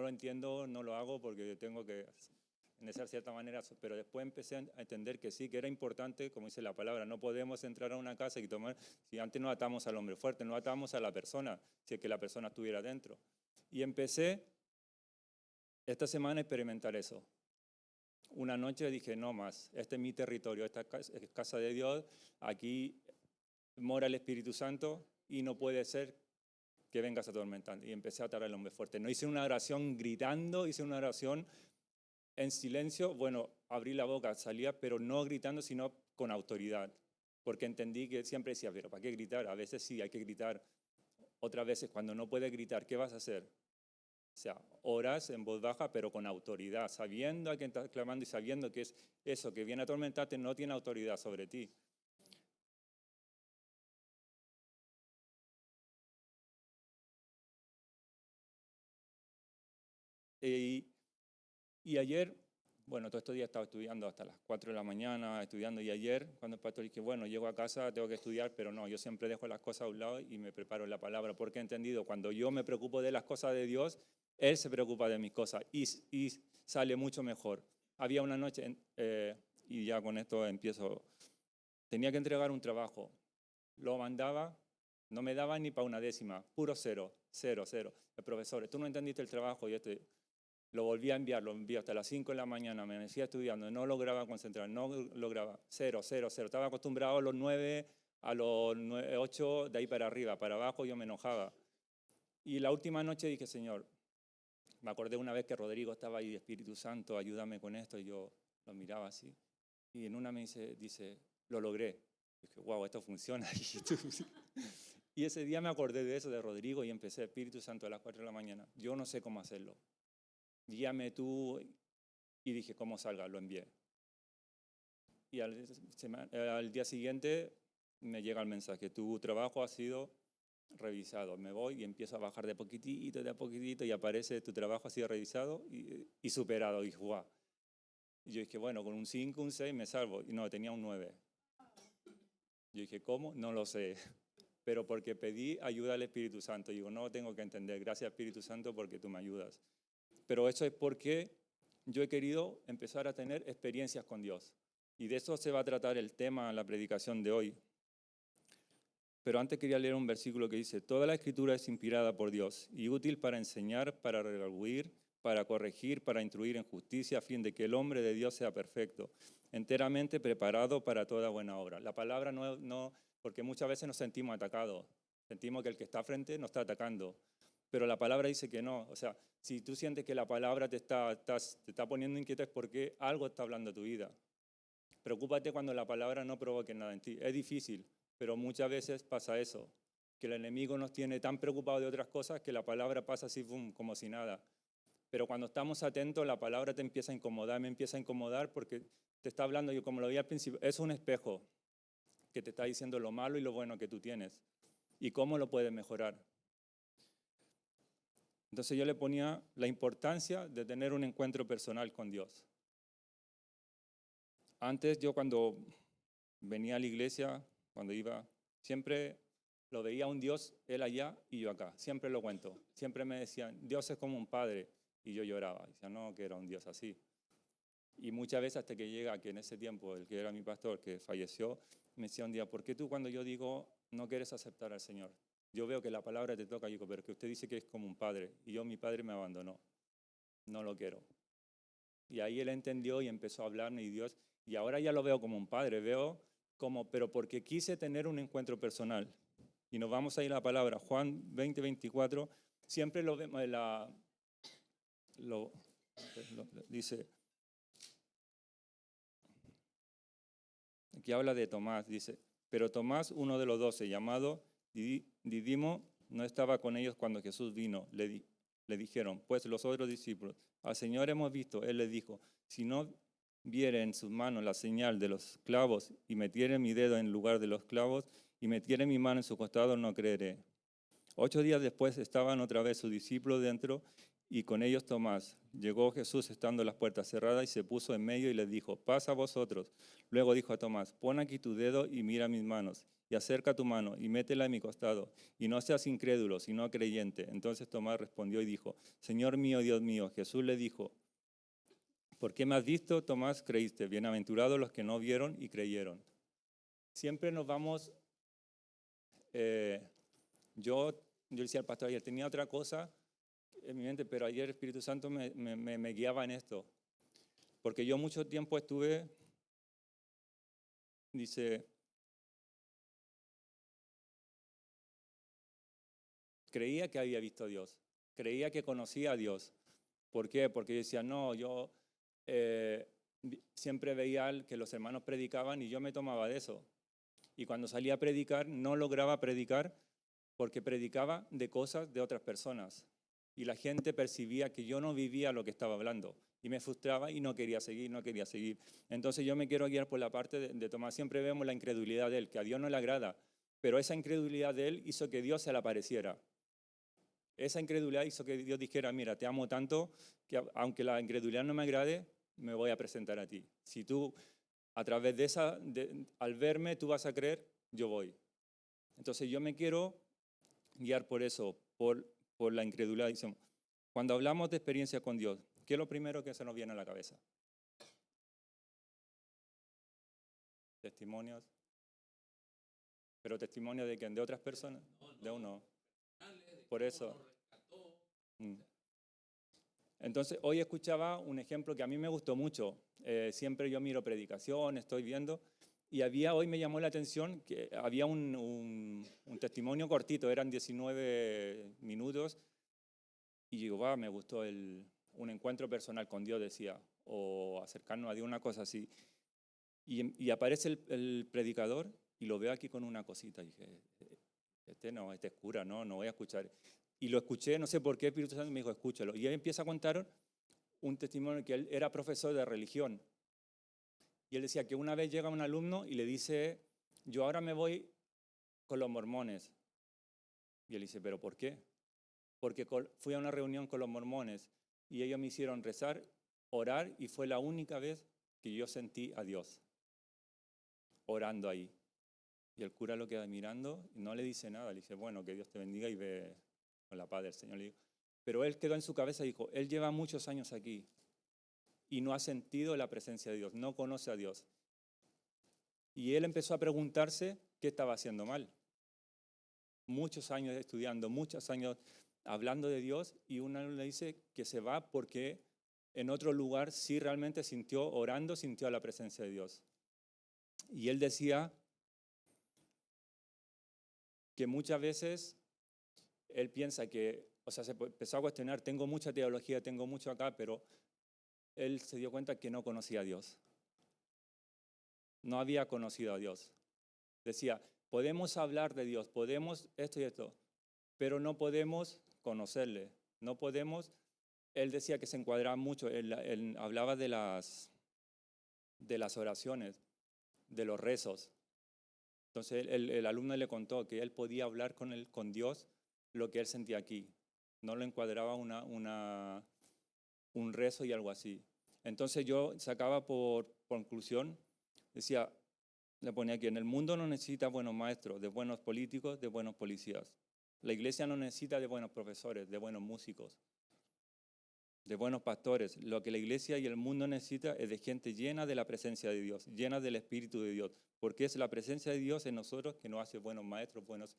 lo entiendo, no lo hago porque tengo que de cierta manera, pero después empecé a entender que sí, que era importante, como dice la palabra, no podemos entrar a una casa y tomar, si antes no atamos al hombre fuerte, no atamos a la persona, si es que la persona estuviera dentro. Y empecé esta semana a experimentar eso. Una noche dije, no más, este es mi territorio, esta es casa de Dios, aquí mora el Espíritu Santo y no puede ser que vengas atormentando. Y empecé a atar al hombre fuerte. No hice una oración gritando, hice una oración en silencio, bueno, abrí la boca, salía, pero no gritando, sino con autoridad. Porque entendí que siempre decía, pero ¿para qué gritar? A veces sí, hay que gritar. Otras veces, cuando no puedes gritar, ¿qué vas a hacer? O sea, oras en voz baja, pero con autoridad, sabiendo a quién estás clamando y sabiendo que es eso que viene a atormentarte no tiene autoridad sobre ti. Y ayer, bueno, todos estos días estaba estudiando hasta las 4 de la mañana, estudiando, y ayer, cuando el pastor dije, bueno, llego a casa, tengo que estudiar, pero no, yo siempre dejo las cosas a un lado y me preparo la palabra, porque he entendido, cuando yo me preocupo de las cosas de Dios, Él se preocupa de mis cosas y sale mucho mejor. Había una noche, y ya con esto empiezo, tenía que entregar un trabajo, lo mandaba, no me daba ni para una décima, puro cero, cero, cero. El profesor, tú no entendiste el trabajo y lo volví a enviar, lo envié hasta las 5 de la mañana, me decía estudiando, no lograba concentrar, no lograba, cero, cero, cero. Estaba acostumbrado a los 9, a los 8, de ahí para arriba, para abajo yo me enojaba. Y la última noche dije, Señor, me acordé una vez que Rodrigo estaba ahí, Espíritu Santo, ayúdame con esto, y yo lo miraba así. Y en una me dice, lo logré. Y dije, wow, esto funciona. Y ese día me acordé de eso, de Rodrigo, y empecé, Espíritu Santo, a las 4 de la mañana. Yo no sé cómo hacerlo. Guíame tú. Y dije, ¿cómo salga? Lo envié. Y al día siguiente me llega el mensaje, tu trabajo ha sido revisado. Me voy y empiezo a bajar de a poquitito, y aparece, tu trabajo ha sido revisado y superado. Y dije, wow. Y yo dije, bueno, con un 5, un 6 me salvo. Y no, tenía un 9. Yo dije, ¿cómo? No lo sé. Pero porque pedí ayuda al Espíritu Santo. Y digo, no tengo que entender. Gracias, Espíritu Santo, porque tú me ayudas. Pero eso es porque yo he querido empezar a tener experiencias con Dios. Y de eso se va a tratar el tema, la predicación de hoy. Pero antes quería leer un versículo que dice, toda la escritura es inspirada por Dios y útil para enseñar, para redarguir, para corregir, para instruir en justicia, a fin de que el hombre de Dios sea perfecto, enteramente preparado para toda buena obra. La palabra no, porque muchas veces nos sentimos atacados, sentimos que el que está frente nos está atacando, pero la palabra dice que no. O sea, si tú sientes que la palabra te está poniendo inquieto, es porque algo está hablando a tu vida. Preocúpate cuando la palabra no provoque nada en ti. Es difícil, pero muchas veces pasa eso, que el enemigo nos tiene tan preocupados de otras cosas que la palabra pasa así, boom, como si nada. Pero cuando estamos atentos, la palabra te empieza a incomodar, me empieza a incomodar porque te está hablando, yo como lo vi al principio, es un espejo que te está diciendo lo malo y lo bueno que tú tienes y cómo lo puedes mejorar. Entonces yo le ponía la importancia de tener un encuentro personal con Dios. Antes yo cuando venía a la iglesia, cuando iba, siempre lo veía un Dios, él allá y yo acá. Siempre lo cuento. Siempre me decían, Dios es como un padre. Y yo lloraba. Decía, no, que era un Dios así. Y muchas veces hasta que llega, que en ese tiempo, el que era mi pastor, que falleció, me decía un día, ¿por qué tú cuando yo digo no quieres aceptar al Señor? Yo veo que la palabra te toca, y digo, pero que usted dice que es como un padre. Y yo, mi padre me abandonó. No lo quiero. Y ahí él entendió y empezó a hablarme, y Dios, y ahora ya lo veo como un padre, veo como, pero porque quise tener un encuentro personal. Y nos vamos a ir a la palabra, Juan 20, 24, siempre lo vemos, dice, aquí habla de Tomás, dice, pero Tomás, uno de los 12, llamado Didimo, no estaba con ellos cuando Jesús vino. Le dijeron, pues los otros discípulos, al Señor hemos visto. Él les dijo, si no viere en sus manos la señal de los clavos y metiere mi dedo en lugar de los clavos y metiere mi mano en su costado, no creeré. 8 días después estaban otra vez sus discípulos dentro y con ellos Tomás. Llegó Jesús estando las puertas cerradas y se puso en medio y les dijo, pasa a vosotros. Luego dijo a Tomás, pon aquí tu dedo y mira mis manos, y acerca tu mano y métela en mi costado, y no seas incrédulo, sino creyente. Entonces Tomás respondió y dijo, Señor mío, Dios mío. Jesús le dijo, ¿por qué me has visto, Tomás, creíste? Bienaventurados los que no vieron y creyeron. Siempre nos vamos, yo decía al pastor ayer, tenía otra cosa en mi mente, pero ayer el Espíritu Santo me guiaba en esto, porque yo mucho tiempo estuve, dice, creía que había visto a Dios, creía que conocía a Dios. ¿Por qué? Porque yo decía, no, yo siempre veía que los hermanos predicaban y yo me tomaba de eso. Y cuando salía a predicar, no lograba predicar porque predicaba de cosas de otras personas. Y la gente percibía que yo no vivía lo que estaba hablando. Y me frustraba y no quería seguir. Entonces yo me quiero guiar por la parte de Tomás. Siempre vemos la incredulidad de él, que a Dios no le agrada. Pero esa incredulidad de él hizo que Dios se le apareciera. Esa incredulidad hizo que Dios dijera, mira, te amo tanto que aunque la incredulidad no me agrade, me voy a presentar a ti. Si tú, a través de esa, al verme, tú vas a creer, yo voy. Entonces yo me quiero guiar por eso, por la incredulidad. Cuando hablamos de experiencia con Dios, ¿qué es lo primero que se nos viene a la cabeza? Testimonios. ¿Pero testimonios de quién? ¿De otras personas? De uno. Por eso. Entonces, hoy escuchaba un ejemplo que a mí me gustó mucho. Siempre yo miro predicación, estoy viendo, y hoy me llamó la atención que había un testimonio cortito, eran 19 minutos, y digo, me gustó un encuentro personal con Dios, decía, o acercarnos a Dios, una cosa así. Y aparece el predicador y lo veo aquí con una cosita, y dije, este es cura, no voy a escuchar. Y lo escuché, no sé por qué, el Espíritu Santo me dijo, escúchalo. Y él empieza a contar un testimonio que él era profesor de religión. Y él decía que una vez llega un alumno y le dice, yo ahora me voy con los mormones. Y él dice, ¿pero por qué? Porque fui a una reunión con los mormones y ellos me hicieron rezar, orar, y fue la única vez que yo sentí a Dios orando ahí. Y el cura lo queda mirando y no le dice nada. Le dice, bueno, que Dios te bendiga y ve con la paz del Señor. Le digo, pero él quedó en su cabeza y dijo, él lleva muchos años aquí y no ha sentido la presencia de Dios, no conoce a Dios. Y él empezó a preguntarse qué estaba haciendo mal. Muchos años estudiando, muchos años hablando de Dios, y uno le dice que se va porque en otro lugar sí realmente sintió, orando, sintió la presencia de Dios. Y él decía que muchas veces él piensa que, se empezó a cuestionar, tengo mucha teología, tengo mucho acá, pero él se dio cuenta que no conocía a Dios. No había conocido a Dios. Decía, podemos hablar de Dios, podemos esto y esto, pero no podemos conocerle. No podemos, él decía que se encuadraba mucho, él hablaba de las oraciones, de los rezos. Entonces el alumno le contó que él podía hablar con Dios lo que él sentía aquí. No lo encuadraba un rezo y algo así. Entonces yo sacaba por conclusión, decía, le ponía aquí, en el mundo no necesita buenos maestros, de buenos políticos, de buenos policías. La iglesia no necesita de buenos profesores, de buenos músicos, de buenos pastores. Lo que la iglesia y el mundo necesita es de gente llena de la presencia de Dios, llena del Espíritu de Dios, porque es la presencia de Dios en nosotros que nos hace buenos maestros, buenos.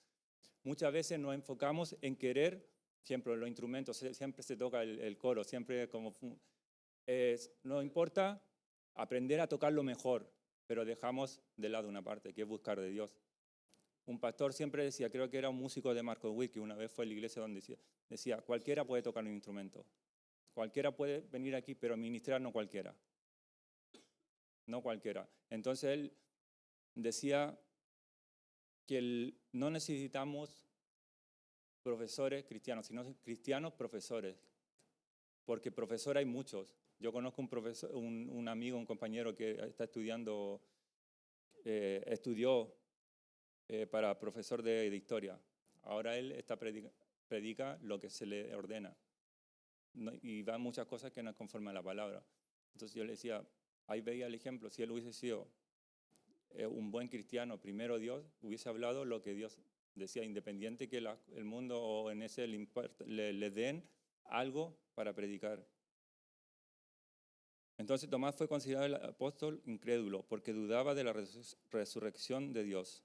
Muchas veces nos enfocamos en querer, siempre los instrumentos, siempre se toca el coro, siempre como... no importa aprender a tocarlo mejor, pero dejamos de lado una parte, que es buscar de Dios. Un pastor siempre decía, creo que era un músico de Marcos Witt, que una vez fue a la iglesia donde decía, cualquiera puede tocar un instrumento, cualquiera puede venir aquí, pero ministrar no cualquiera. No cualquiera. Entonces él decía que no necesitamos profesores cristianos, sino cristianos profesores, porque profesor hay muchos. Yo conozco un profesor, un amigo, un compañero que está estudió para profesor de historia. Ahora él predica lo que se le ordena. y van muchas cosas que no es conforme a la palabra. Entonces yo le decía, ahí veía el ejemplo, si él hubiese sido un buen cristiano, primero Dios, hubiese hablado lo que Dios decía, independiente que el mundo o en ese le den algo para predicar. Entonces Tomás fue considerado el apóstol incrédulo porque dudaba de la resurrección de Dios.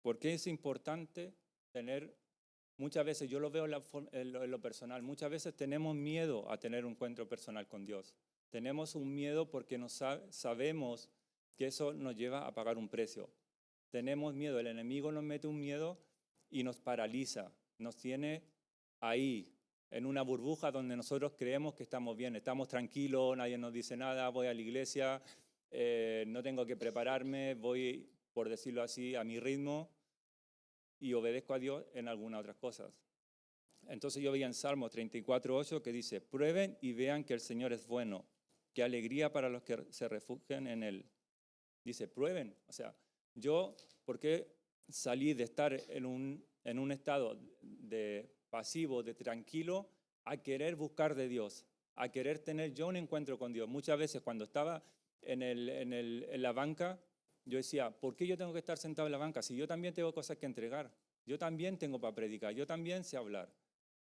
¿Por qué es importante tener, muchas veces, yo lo veo en lo personal, muchas veces tenemos miedo a tener un encuentro personal con Dios? Tenemos un miedo porque sabemos que eso nos lleva a pagar un precio. Tenemos miedo, el enemigo nos mete un miedo y nos paraliza, nos tiene ahí, en una burbuja donde nosotros creemos que estamos bien, estamos tranquilos, nadie nos dice nada, voy a la iglesia, no tengo que prepararme, voy, por decirlo así, a mi ritmo y obedezco a Dios en algunas otras cosas. Entonces yo veía en Salmo 34:8 que dice, prueben y vean que el Señor es bueno, qué alegría para los que se refugian en Él. Dice, prueben, o sea, yo, ¿por qué salí de estar en un estado de pasivo, de tranquilo, a querer buscar de Dios, a querer tener yo un encuentro con Dios? Muchas veces cuando estaba en la banca, yo decía, ¿por qué yo tengo que estar sentado en la banca si yo también tengo cosas que entregar? Yo también tengo para predicar, yo también sé hablar.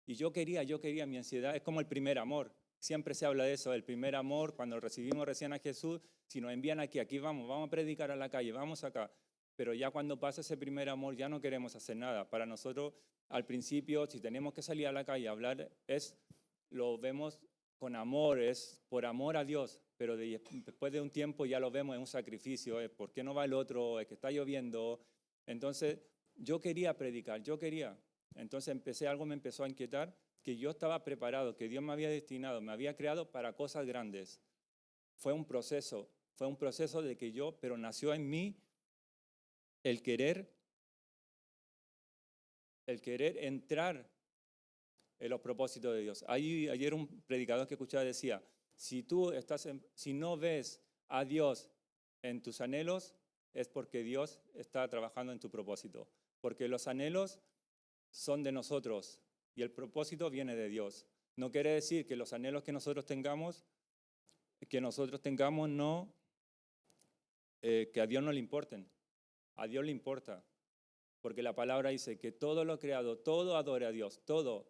Y yo quería, mi ansiedad es como el primer amor. Siempre se habla de eso, del primer amor, cuando recibimos recién a Jesús, si nos envían aquí vamos a predicar a la calle, vamos acá. Pero ya cuando pasa ese primer amor ya no queremos hacer nada. Para nosotros, al principio, si tenemos que salir a la calle a hablar, lo vemos con amor, es por amor a Dios. Pero después de un tiempo ya lo vemos en un sacrificio, es ¿por qué no va el otro? Es que está lloviendo. Entonces, yo quería predicar, yo quería. Entonces algo me empezó a inquietar, que yo estaba preparado, que Dios me había destinado, me había creado para cosas grandes. Fue un proceso de que pero nació en mí el querer entrar en los propósitos de Dios. Ayer un predicador que escuchaba decía, si no ves a Dios en tus anhelos, es porque Dios está trabajando en tu propósito. Porque los anhelos son de nosotros y el propósito viene de Dios. No quiere decir que los anhelos que nosotros tengamos no, que a Dios no le importen. A Dios le importa. Porque la palabra dice que todo lo creado, todo adore a Dios, todo.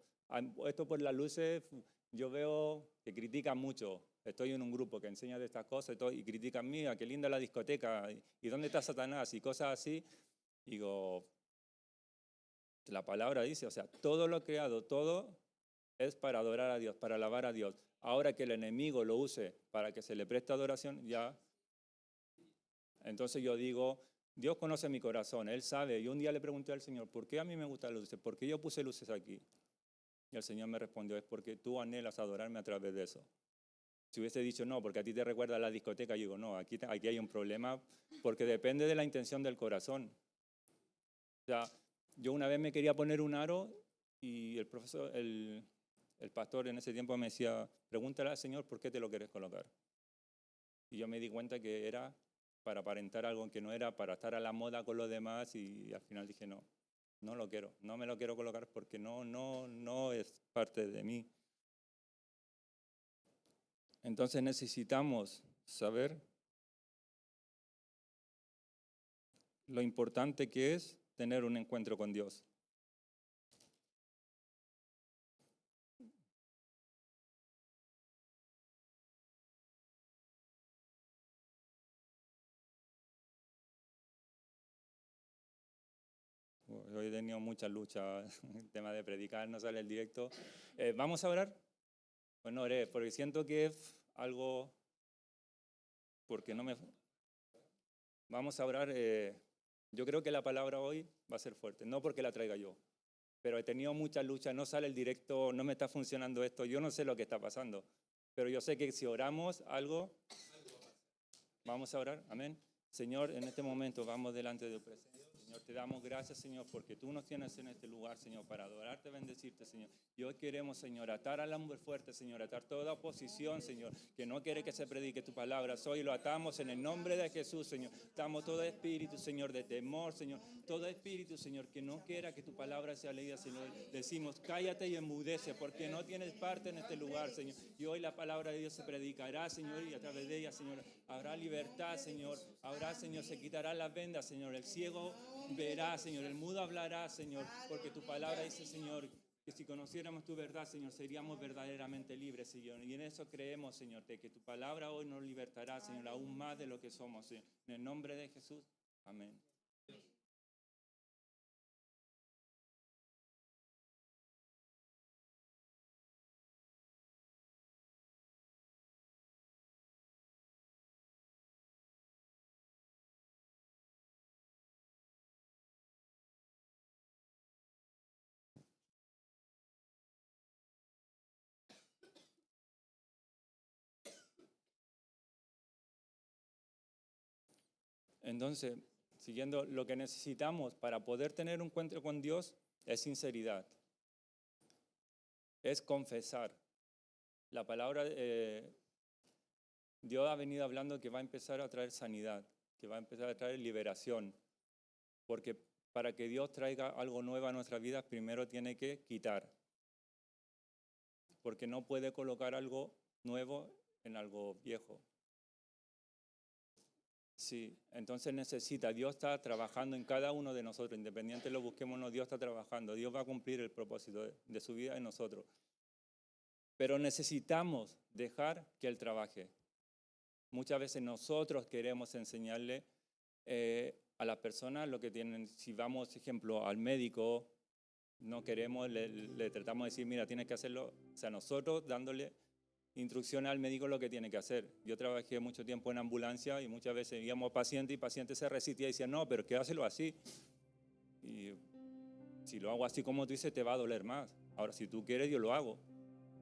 Esto por las luces, yo veo que critican mucho. Estoy en un grupo que enseña de estas cosas y critican, mira, qué linda la discoteca, y dónde está Satanás, y cosas así. Digo, la palabra dice, o sea, todo lo creado, todo es para adorar a Dios, para alabar a Dios. Ahora que el enemigo lo use para que se le preste adoración, ya. Entonces yo digo, Dios conoce mi corazón, Él sabe. Y un día le pregunté al Señor, ¿por qué a mí me gustan las luces? ¿Por qué yo puse luces aquí? Y el Señor me respondió, es porque tú anhelas adorarme a través de eso. Si hubiese dicho no, porque a ti te recuerda a la discoteca, yo digo, no, aquí hay un problema, porque depende de la intención del corazón. O sea, yo una vez me quería poner un aro y el pastor en ese tiempo me decía, pregúntale al Señor por qué te lo quieres colocar. Y yo me di cuenta que era para aparentar algo que no era, para estar a la moda con los demás, y al final dije, no lo quiero, no me lo quiero colocar porque no es parte de mí. Entonces necesitamos saber lo importante que es tener un encuentro con Dios. Hoy he tenido muchas luchas, el tema de predicar, no sale el directo. ¿Vamos a orar? Pues no oré, porque siento que es algo, Vamos a orar. Yo creo que la palabra hoy va a ser fuerte, no porque la traiga yo, pero he tenido muchas luchas, no sale el directo, no me está funcionando esto, yo no sé lo que está pasando, pero yo sé que si oramos algo, vamos a orar, amén. Señor, en este momento vamos delante de tu presencia. Señor, te damos gracias, Señor, porque tú nos tienes en este lugar, Señor, para adorarte, bendecirte, Señor. Y hoy queremos, Señor, atar al hombre fuerte, Señor, atar toda oposición, Señor, que no quiere que se predique tu palabra. Hoy lo atamos en el nombre de Jesús, Señor. Atamos todo espíritu, Señor, de temor, Señor. Todo espíritu, Señor, que no quiera que tu palabra sea leída, Señor. Decimos, cállate y enmudece, porque no tienes parte en este lugar, Señor. Y hoy la palabra de Dios se predicará, Señor, y a través de ella, Señor, habrá libertad, Señor. Habrá, Señor, se quitará las vendas, Señor. El ciego verá, Señor. El mudo hablará, Señor, porque tu palabra dice, Señor, que si conociéramos tu verdad, Señor, seríamos verdaderamente libres, Señor. Y en eso creemos, Señor, de que tu palabra hoy nos libertará, Señor, aún más de lo que somos, Señor. En el nombre de Jesús, amén. Entonces, siguiendo, lo que necesitamos para poder tener un encuentro con Dios es sinceridad, es confesar. La palabra, Dios ha venido hablando que va a empezar a traer sanidad, que va a empezar a traer liberación, porque para que Dios traiga algo nuevo a nuestras vidas, primero tiene que quitar, porque no puede colocar algo nuevo en algo viejo. Sí, entonces necesita, Dios está trabajando en cada uno de nosotros, independiente lo busquemos, no, Dios está trabajando, Dios va a cumplir el propósito de su vida en nosotros. Pero necesitamos dejar que Él trabaje. Muchas veces nosotros queremos enseñarle a las personas lo que tienen. Si vamos, ejemplo, al médico, no queremos, le tratamos de decir, mira, tienes que hacerlo. O sea, nosotros dándole instrucción al médico lo que tiene que hacer. Yo trabajé mucho tiempo en ambulancia y muchas veces íbamos a paciente y paciente se resistía y decía, no, pero que hácelo así. Y si lo hago así como tú dices, te va a doler más. Ahora, si tú quieres, yo lo hago.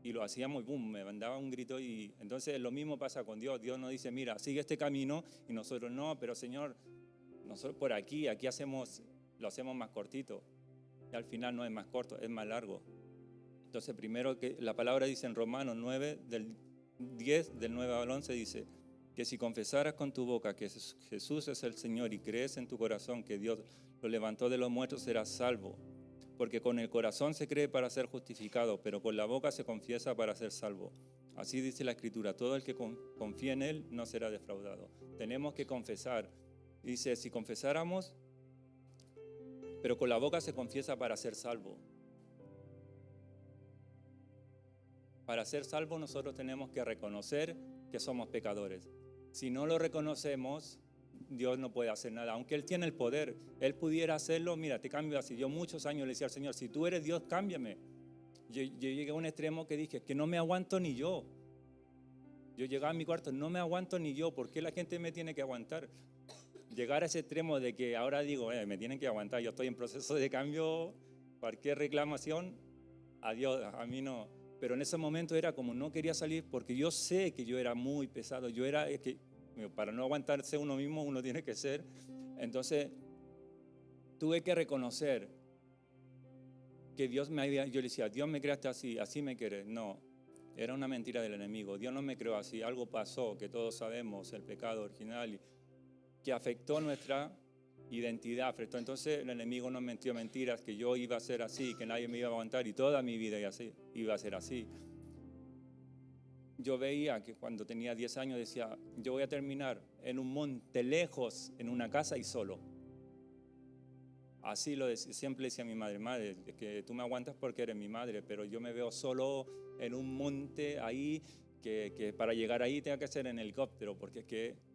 Y lo hacíamos y boom, me mandaba un grito. Y entonces lo mismo pasa con Dios. Dios nos dice, mira, sigue este camino, y nosotros no, pero Señor, nosotros por aquí lo hacemos más cortito. Y al final no es más corto, es más largo. Entonces, primero que la palabra dice en Romanos 9, del 10, del 9 al 11, dice que si confesaras con tu boca que Jesús es el Señor y crees en tu corazón que Dios lo levantó de los muertos, serás salvo. Porque con el corazón se cree para ser justificado, pero con la boca se confiesa para ser salvo. Así dice la Escritura, todo el que confía en Él no será defraudado. Tenemos que confesar. Dice, si confesáramos, pero con la boca se confiesa para ser salvo. Para ser salvos nosotros tenemos que reconocer que somos pecadores. Si no lo reconocemos, Dios no puede hacer nada. Aunque Él tiene el poder, Él pudiera hacerlo, mira, te cambio así. Yo muchos años le decía al Señor, si tú eres Dios, cámbiame. Yo llegué a un extremo que dije, que no me aguanto ni yo. Yo llegaba a mi cuarto, no me aguanto ni yo. ¿Por qué la gente me tiene que aguantar? Llegar a ese extremo de que ahora digo, me tienen que aguantar. Yo estoy en proceso de cambio, cualquier reclamación, adiós, a mí no. Pero en ese momento era como no quería salir porque yo sé que yo era muy pesado. Yo era, que para no aguantarse uno mismo, uno tiene que ser. Entonces, tuve que reconocer que Dios me había, yo le decía, Dios me creaste así, así me quieres. No, era una mentira del enemigo. Dios no me creó así. Algo pasó, que todos sabemos, el pecado original, que afectó nuestra identidad. Afectó. Entonces el enemigo nos mentió mentiras, que yo iba a ser así, que nadie me iba a aguantar y toda mi vida iba a ser así. Yo veía que cuando tenía 10 años decía, yo voy a terminar en un monte lejos, en una casa y solo. Así lo decía, siempre decía a mi madre, madre, que tú me aguantas porque eres mi madre, pero yo me veo solo en un monte ahí, que para llegar ahí tenga que ser en helicóptero, porque es que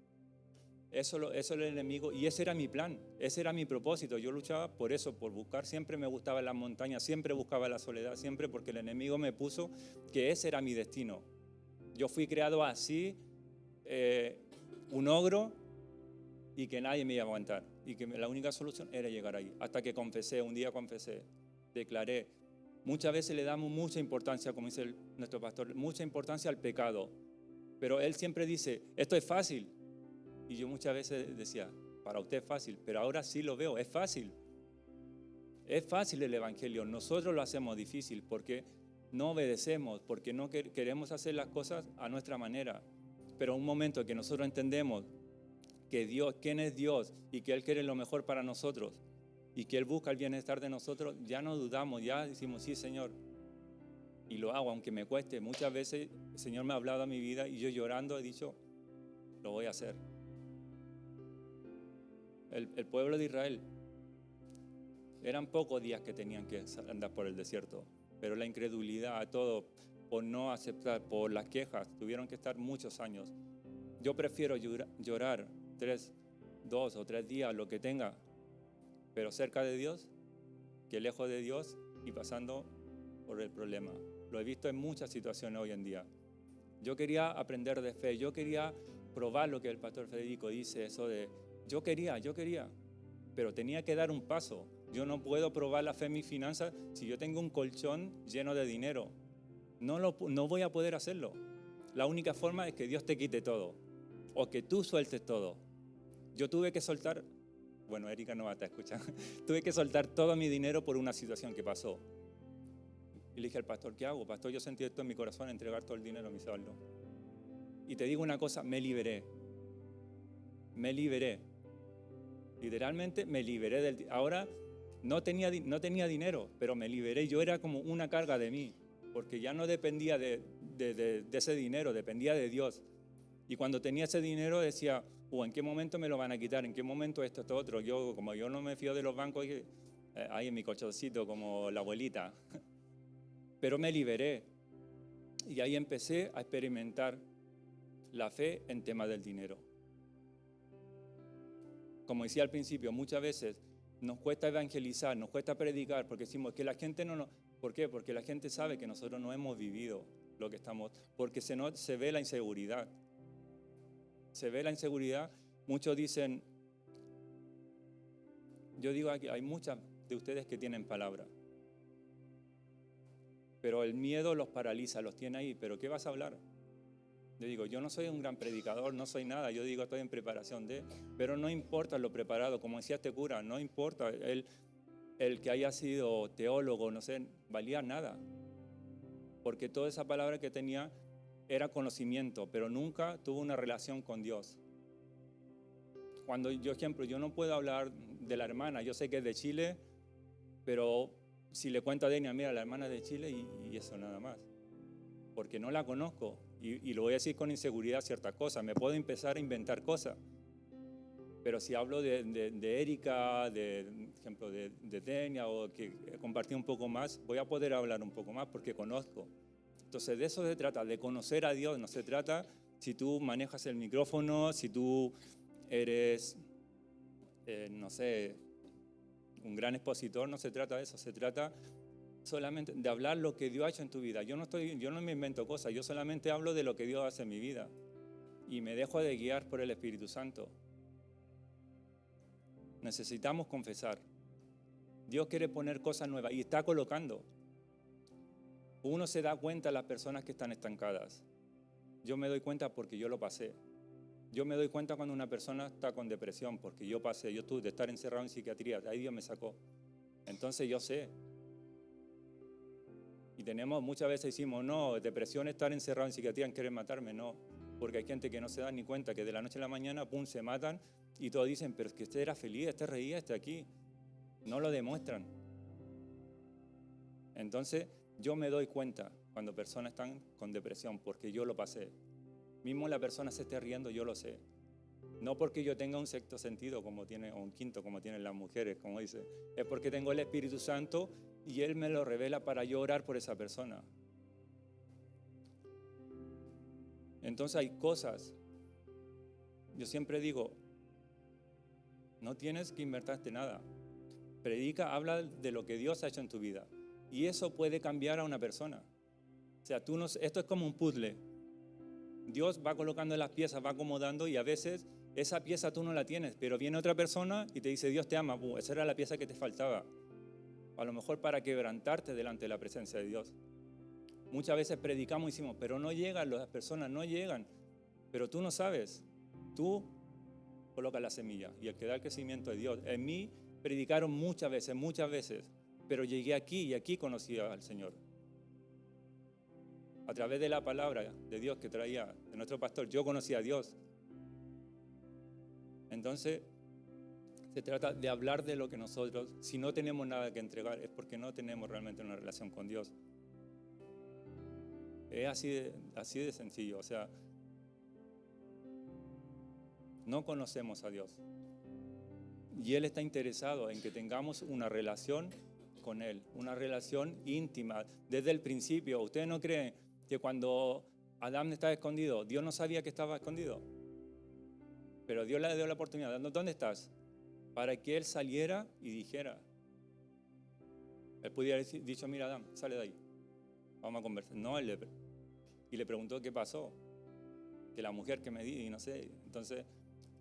eso es el enemigo, y ese era mi plan, ese era mi propósito. Yo luchaba por eso, por buscar, siempre me gustaba las montañas, siempre buscaba la soledad, siempre, porque el enemigo me puso que ese era mi destino. Yo fui creado así, un ogro, y que nadie me iba a aguantar, y que la única solución era llegar ahí. Hasta que confesé, un día confesé, declaré. Muchas veces le damos mucha importancia, como dice nuestro pastor, mucha importancia al pecado, pero él siempre dice, esto es fácil. Y yo muchas veces decía, para usted es fácil, pero ahora sí lo veo, es fácil. Es fácil el Evangelio, nosotros lo hacemos difícil porque no obedecemos, porque no queremos hacer las cosas a nuestra manera. Pero un momento que nosotros entendemos que Dios, quién es Dios y que Él quiere lo mejor para nosotros y que Él busca el bienestar de nosotros, ya no dudamos, ya decimos, sí, Señor. Y lo hago, aunque me cueste. Muchas veces el Señor me ha hablado a mi vida y yo llorando he dicho, lo voy a hacer. El pueblo de Israel, eran pocos días que tenían que andar por el desierto, pero la incredulidad, todo, por no aceptar, por las quejas, tuvieron que estar muchos años. Yo prefiero llorar 2 o 3 días, lo que tenga, pero cerca de Dios, que lejos de Dios y pasando por el problema. Lo he visto en muchas situaciones hoy en día. Yo quería aprender de fe, yo quería probar lo que el pastor Federico dice, eso de, yo quería, pero tenía que dar un paso. Yo no puedo probar la fe en mis finanzas si yo tengo un colchón lleno de dinero. No voy a poder hacerlo. La única forma es que Dios te quite todo o que tú sueltes todo. Yo tuve que soltar, bueno, Erika no va a estar escuchando, tuve que soltar todo mi dinero por una situación que pasó. Y le dije al pastor, ¿qué hago? Pastor, yo sentí esto en mi corazón, entregar todo el dinero a mi saldo. Y te digo una cosa, me liberé. Literalmente me liberé ahora no tenía dinero, pero me liberé. Yo era como una carga de mí, porque ya no dependía de ese dinero, dependía de Dios. Y cuando tenía ese dinero decía, ¿en qué momento me lo van a quitar? ¿En qué momento esto otro? Como yo no me fío de los bancos, ahí en mi colchoncito como la abuelita. Pero me liberé. Y ahí empecé a experimentar la fe en temas del dinero. Como decía al principio, muchas veces nos cuesta evangelizar, nos cuesta predicar, porque decimos que la gente no. ¿Por qué? Porque la gente sabe que nosotros no hemos vivido lo que estamos, porque se ve la inseguridad. Se ve la inseguridad. Muchos dicen, yo digo aquí, hay muchas de ustedes que tienen palabra, pero el miedo los paraliza, los tiene ahí. ¿Pero qué vas a hablar? Yo digo, yo no soy un gran predicador, no soy nada, yo digo, estoy en preparación pero no importa lo preparado, como decía este cura, no importa el que haya sido teólogo, no sé, valía nada, porque toda esa palabra que tenía era conocimiento, pero nunca tuvo una relación con Dios. Cuando yo no puedo hablar de la hermana, yo sé que es de Chile, pero si le cuento a Denia, mira, la hermana es de Chile y eso nada más, porque no la conozco. Y lo voy a decir con inseguridad ciertas cosas, me puedo empezar a inventar cosas, pero si hablo de Erika, ejemplo de Denia, o que compartí un poco más, voy a poder hablar un poco más porque conozco. Entonces de eso se trata, de conocer a Dios. No se trata si tú manejas el micrófono, si tú eres, no sé, un gran expositor, no se trata de eso, se trata solamente de hablar lo que Dios ha hecho en tu vida. Yo no me invento cosas, yo solamente hablo de lo que Dios hace en mi vida y me dejo de guiar por el Espíritu Santo. Necesitamos confesar. Dios quiere poner cosas nuevas y está colocando. Uno se da cuenta de las personas que están estancadas. Yo me doy cuenta porque yo lo pasé. Yo me doy cuenta cuando una persona está con depresión porque yo tuve de estar encerrado en psiquiatría, de ahí Dios me sacó. Entonces yo sé. Y muchas veces decimos, no, depresión es estar encerrado en psiquiatría, quieren matarme, no. Porque hay gente que no se da ni cuenta que de la noche a la mañana, pum, se matan y todos dicen, pero es que este era feliz, este reía, este aquí. No lo demuestran. Entonces yo me doy cuenta cuando personas están con depresión porque yo lo pasé. Mismo la persona se esté riendo, yo lo sé. No porque yo tenga un sexto sentido o un quinto como tienen las mujeres, como dice. Es porque tengo el Espíritu Santo y Él me lo revela para yo orar por esa persona. Entonces hay cosas. Yo siempre digo, no tienes que inventarte nada. Predica, habla de lo que Dios ha hecho en tu vida. Y eso puede cambiar a una persona. O sea, esto es como un puzzle. Dios va colocando las piezas, va acomodando y a veces esa pieza tú no la tienes, pero viene otra persona y te dice, Dios te ama. Esa era la pieza que te faltaba. A lo mejor para quebrantarte delante de la presencia de Dios. Muchas veces predicamos y decimos, pero no llegan, las personas no llegan. Pero tú no sabes. Tú coloca la semilla. Y el que da el crecimiento es Dios. En mí predicaron muchas veces. Pero llegué aquí y aquí conocí al Señor. A través de la palabra de Dios que traía de nuestro pastor, yo conocí a Dios. Entonces, se trata de hablar de lo que nosotros, si no tenemos nada que entregar, es porque no tenemos realmente una relación con Dios. Es así de sencillo. O sea, no conocemos a Dios. Y Él está interesado en que tengamos una relación con Él, una relación íntima desde el principio. ¿Ustedes no creen que cuando Adán estaba escondido, Dios no sabía que estaba escondido? Pero Dios le dio la oportunidad. ¿Dónde estás? Para que él saliera y dijera. Él pudiera haber dicho, mira Adán, sale de ahí, vamos a conversar. No, y le preguntó qué pasó, que la mujer que me di, y no sé. Entonces,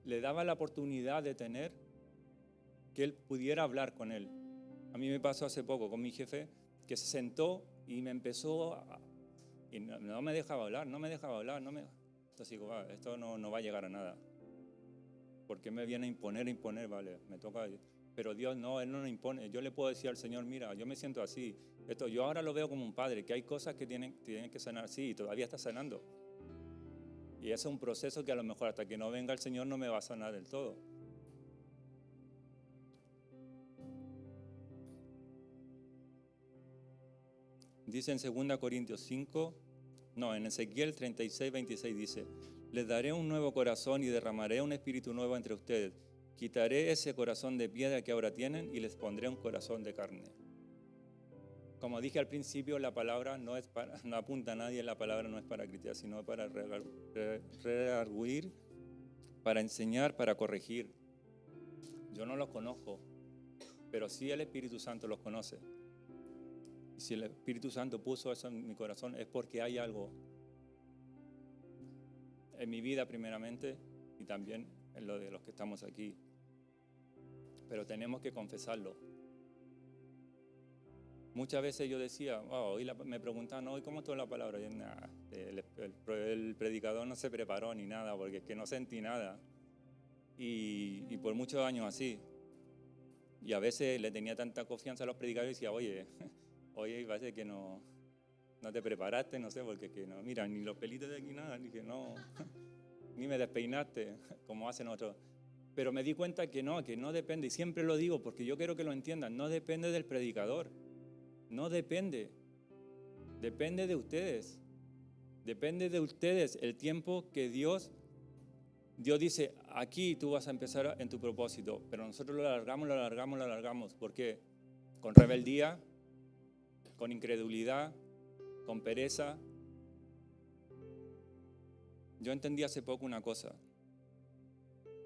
le daba la oportunidad de tener, que él pudiera hablar con él. A mí me pasó hace poco con mi jefe, que se sentó y me empezó y no me dejaba hablar. Entonces digo, esto no va a llegar a nada. Porque me viene a imponer, vale, me toca. Pero Dios no, Él no nos impone. Yo le puedo decir al Señor, mira, yo me siento así. Yo ahora lo veo como un padre, que hay cosas que tienen que sanar, sí, y todavía está sanando. Y ese es un proceso que a lo mejor hasta que no venga el Señor no me va a sanar del todo. Dice en 2 Corintios 5, en Ezequiel 36, 26 dice, les daré un nuevo corazón y derramaré un espíritu nuevo entre ustedes. Quitaré ese corazón de piedra que ahora tienen y les pondré un corazón de carne. Como dije al principio, la palabra no apunta a nadie, la palabra no es para criticar, sino para redarguir, para enseñar, para corregir. Yo no los conozco, pero sí el Espíritu Santo los conoce. Y si el Espíritu Santo puso eso en mi corazón es porque hay algo en mi vida primeramente y también en lo de los que estamos aquí. Pero tenemos que confesarlo. Muchas veces yo decía, hoy me preguntaban, hoy ¿cómo estuvo la palabra? Y nada, el predicador no se preparó ni nada, porque es que no sentí nada. Y por muchos años así. Y a veces le tenía tanta confianza a los predicadores y decía, oye, parece que no te preparaste, no sé, porque que no, mira, ni los pelitos de aquí nada, ni que no, ni me despeinaste, como hacen otros. Pero me di cuenta que no depende, y siempre lo digo porque yo quiero que lo entiendan, no depende del predicador, no depende de ustedes, depende de ustedes el tiempo que Dios dice, aquí tú vas a empezar en tu propósito, pero nosotros lo alargamos, ¿por qué? Con rebeldía, con incredulidad, con pereza. Yo entendí hace poco una cosa,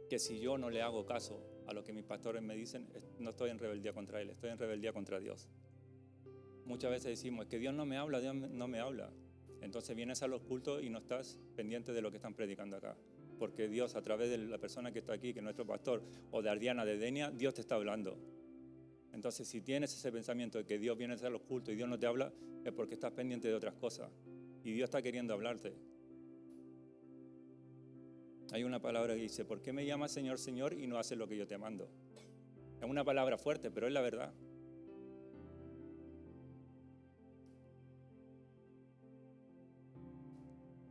que si yo no le hago caso a lo que mis pastores me dicen, no estoy en rebeldía contra Él, estoy en rebeldía contra Dios. Muchas veces decimos, es que Dios no me habla, Dios no me habla. Entonces vienes a los cultos y no estás pendiente de lo que están predicando acá. Porque Dios, a través de la persona que está aquí, que es nuestro pastor, o de Ardiana, de Denia, Dios te está hablando. Entonces, si tienes ese pensamiento de que Dios viene a los cultos y Dios no te habla, es porque estás pendiente de otras cosas. Y Dios está queriendo hablarte. Hay una palabra que dice, ¿por qué me llamas Señor, Señor y no haces lo que yo te mando? Es una palabra fuerte, pero es la verdad.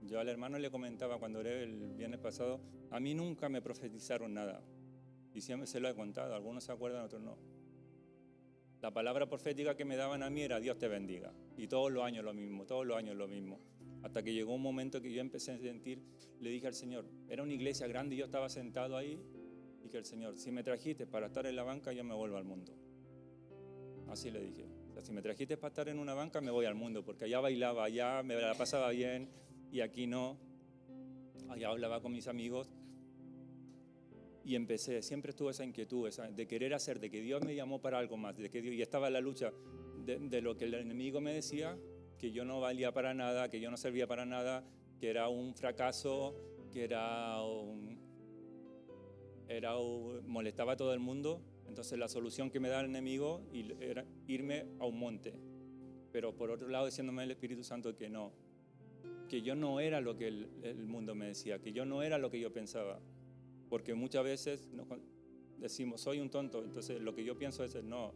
Yo al hermano le comentaba cuando oré el viernes pasado, a mí nunca me profetizaron nada. Y siempre se lo he contado, algunos se acuerdan, otros no. La palabra profética que me daban a mí era Dios te bendiga. Y todos los años lo mismo. Hasta que llegó un momento que yo empecé a sentir, le dije al Señor, era una iglesia grande y yo estaba sentado ahí, y que el Señor, si me trajiste para estar en la banca, yo me vuelvo al mundo. Así le dije. O sea, si me trajiste para estar en una banca, me voy al mundo, porque allá bailaba, allá me la pasaba bien, y aquí no. Allá hablaba con mis amigos. Y siempre estuve esa inquietud, de querer hacer, de que Dios me llamó para algo más, y estaba en la lucha de lo que el enemigo me decía, que yo no valía para nada, que yo no servía para nada, que era un fracaso, que molestaba a todo el mundo. Entonces la solución que me da el enemigo era irme a un monte. Pero por otro lado diciéndome el Espíritu Santo que no, que yo no era lo que el mundo me decía, que yo no era lo que yo pensaba. Porque muchas veces decimos, soy un tonto, entonces lo que yo pienso es, no,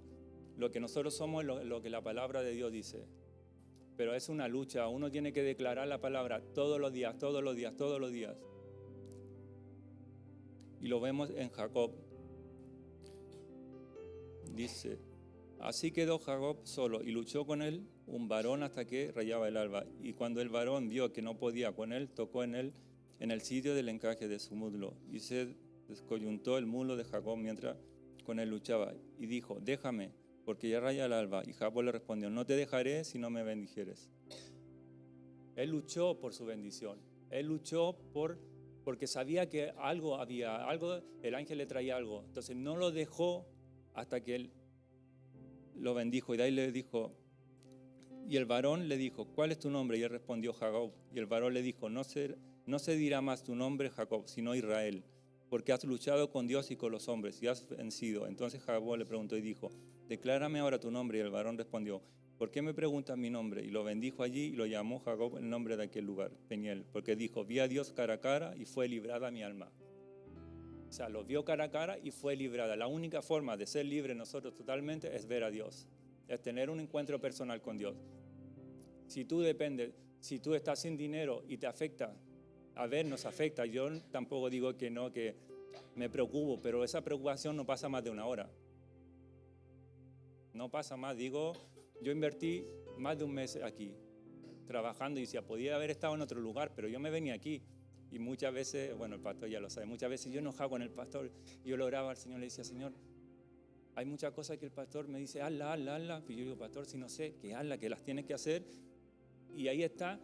lo que nosotros somos es lo que la palabra de Dios dice. Pero es una lucha, uno tiene que declarar la palabra todos los días, todos los días, todos los días. Y lo vemos en Jacob. Dice, así quedó Jacob solo y luchó con él un varón hasta que rayaba el alba. Y cuando el varón vio que no podía con él, tocó en él en el sitio del encaje de su muslo. Y se descoyuntó el muslo de Jacob mientras con él luchaba. Y dijo, déjame, porque ya raya el alba. Y Jacob le respondió, no te dejaré si no me bendijeres. Él luchó por su bendición. Él luchó porque sabía que algo había, el ángel le traía algo. Entonces no lo dejó hasta que él lo bendijo. Y de ahí le dijo, y el varón le dijo, ¿cuál es tu nombre? Y él respondió, Jacob. Y el varón le dijo, no se dirá más tu nombre Jacob, sino Israel, porque has luchado con Dios y con los hombres y has vencido. Entonces Jacob le preguntó y dijo, declárame ahora tu nombre. Y el varón respondió, ¿por qué me preguntas mi nombre? Y lo bendijo allí y lo llamó Jacob el nombre de aquel lugar, Peniel, porque dijo, vi a Dios cara a cara y fue librada mi alma. O sea, lo vio cara a cara y fue librada. La única forma de ser libre nosotros totalmente es ver a Dios, es tener un encuentro personal con Dios. Si tú estás sin dinero y te afecta, a ver, nos afecta. Yo tampoco digo que no, que me preocupo, pero esa preocupación no pasa más de una hora. No pasa más, digo, yo invertí más de un mes aquí, trabajando, y decía, podía haber estado en otro lugar, pero yo me venía aquí. Y muchas veces, bueno, el pastor ya lo sabe, muchas veces yo enojado con el pastor, yo lo oraba al Señor, le decía, Señor, hay muchas cosas que el pastor me dice, hazla. Y yo digo, pastor, si no sé, que hazla, que las tienes que hacer. Y ahí está.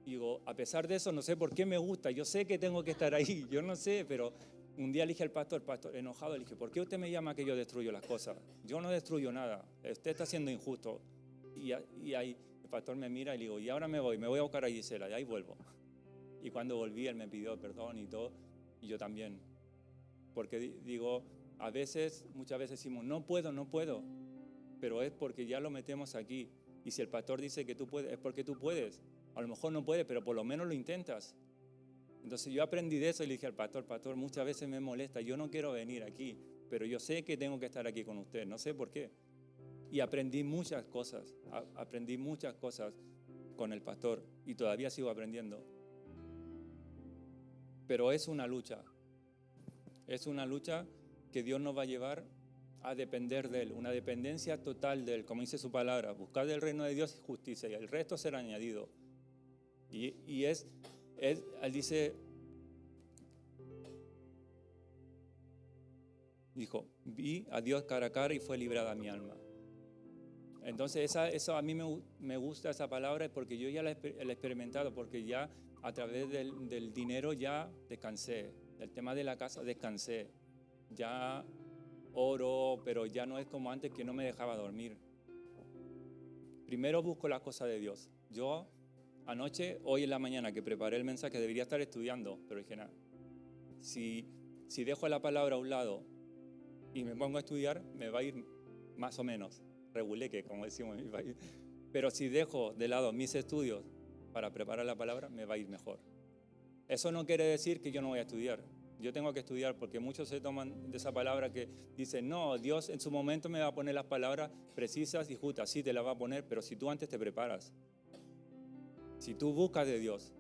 Digo, a pesar de eso, no sé por qué me gusta, yo sé que tengo que estar ahí, yo no sé, pero un día le dije al pastor, enojado, le dije, ¿por qué usted me llama que yo destruyo las cosas? Yo no destruyo nada, usted está siendo injusto. Y ahí el pastor me mira y le digo, y ahora me voy a buscar a Gisela, y ahí vuelvo. Y cuando volví, él me pidió perdón y todo, y yo también. Porque digo, muchas veces decimos, no puedo, pero es porque ya lo metemos aquí. Y si el pastor dice que tú puedes, es porque tú puedes. A lo mejor no puedes, pero por lo menos lo intentas. Entonces yo aprendí de eso y le dije al pastor, muchas veces me molesta, yo no quiero venir aquí, pero yo sé que tengo que estar aquí con usted, no sé por qué. Y aprendí muchas cosas con el pastor y todavía sigo aprendiendo. Pero es una lucha que Dios nos va a llevar a depender de Él, una dependencia total de Él, como dice su palabra, buscar el reino de Dios y justicia, y el resto será añadido. Y él dice, dijo, vi a Dios cara a cara y fue librada mi alma. Entonces eso a mí me gusta esa palabra porque yo ya la he experimentado, porque ya a través del dinero ya descansé, del tema de la casa descansé, ya oro, pero ya no es como antes que no me dejaba dormir. Primero busco las cosas de Dios. Yo anoche, hoy en la mañana que preparé el mensaje, debería estar estudiando, pero dije, nada, si dejo la palabra a un lado y me pongo a estudiar, me va a ir más o menos, reguleque, como decimos en mi país. Pero si dejo de lado mis estudios para preparar la palabra, me va a ir mejor. Eso no quiere decir que yo no voy a estudiar. Yo tengo que estudiar porque muchos se toman de esa palabra que dicen, no, Dios en su momento me va a poner las palabras precisas y justas. Sí, te las va a poner, pero si tú antes te preparas, si tú buscas de Dios.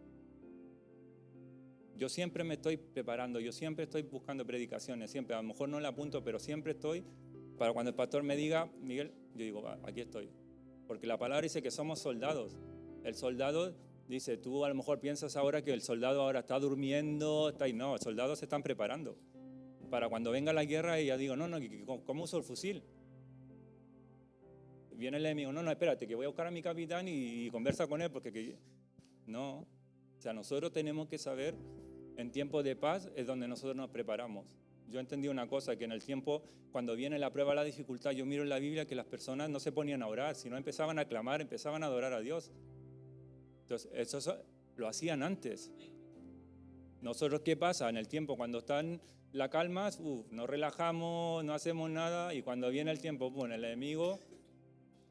Yo siempre me estoy preparando, yo siempre estoy buscando predicaciones, siempre, a lo mejor no la apunto, pero siempre estoy, para cuando el pastor me diga, Miguel, yo digo, aquí estoy. Porque la palabra dice que somos soldados. El soldado dice, tú a lo mejor piensas ahora que el soldado ahora está durmiendo, no, los soldados se están preparando. Para cuando venga la guerra, y ya digo, no, ¿cómo uso el fusil? Viene el enemigo, no, espérate, que voy a buscar a mi capitán y conversa con él, porque no. O sea, nosotros tenemos que saber, en tiempos de paz es donde nosotros nos preparamos. Yo entendí una cosa, que en el tiempo, cuando viene la prueba, la dificultad, yo miro en la Biblia que las personas no se ponían a orar, sino empezaban a clamar, empezaban a adorar a Dios. Entonces, eso lo hacían antes. Nosotros, ¿qué pasa? En el tiempo, cuando están la calma, nos relajamos, no hacemos nada, y cuando viene el tiempo, el enemigo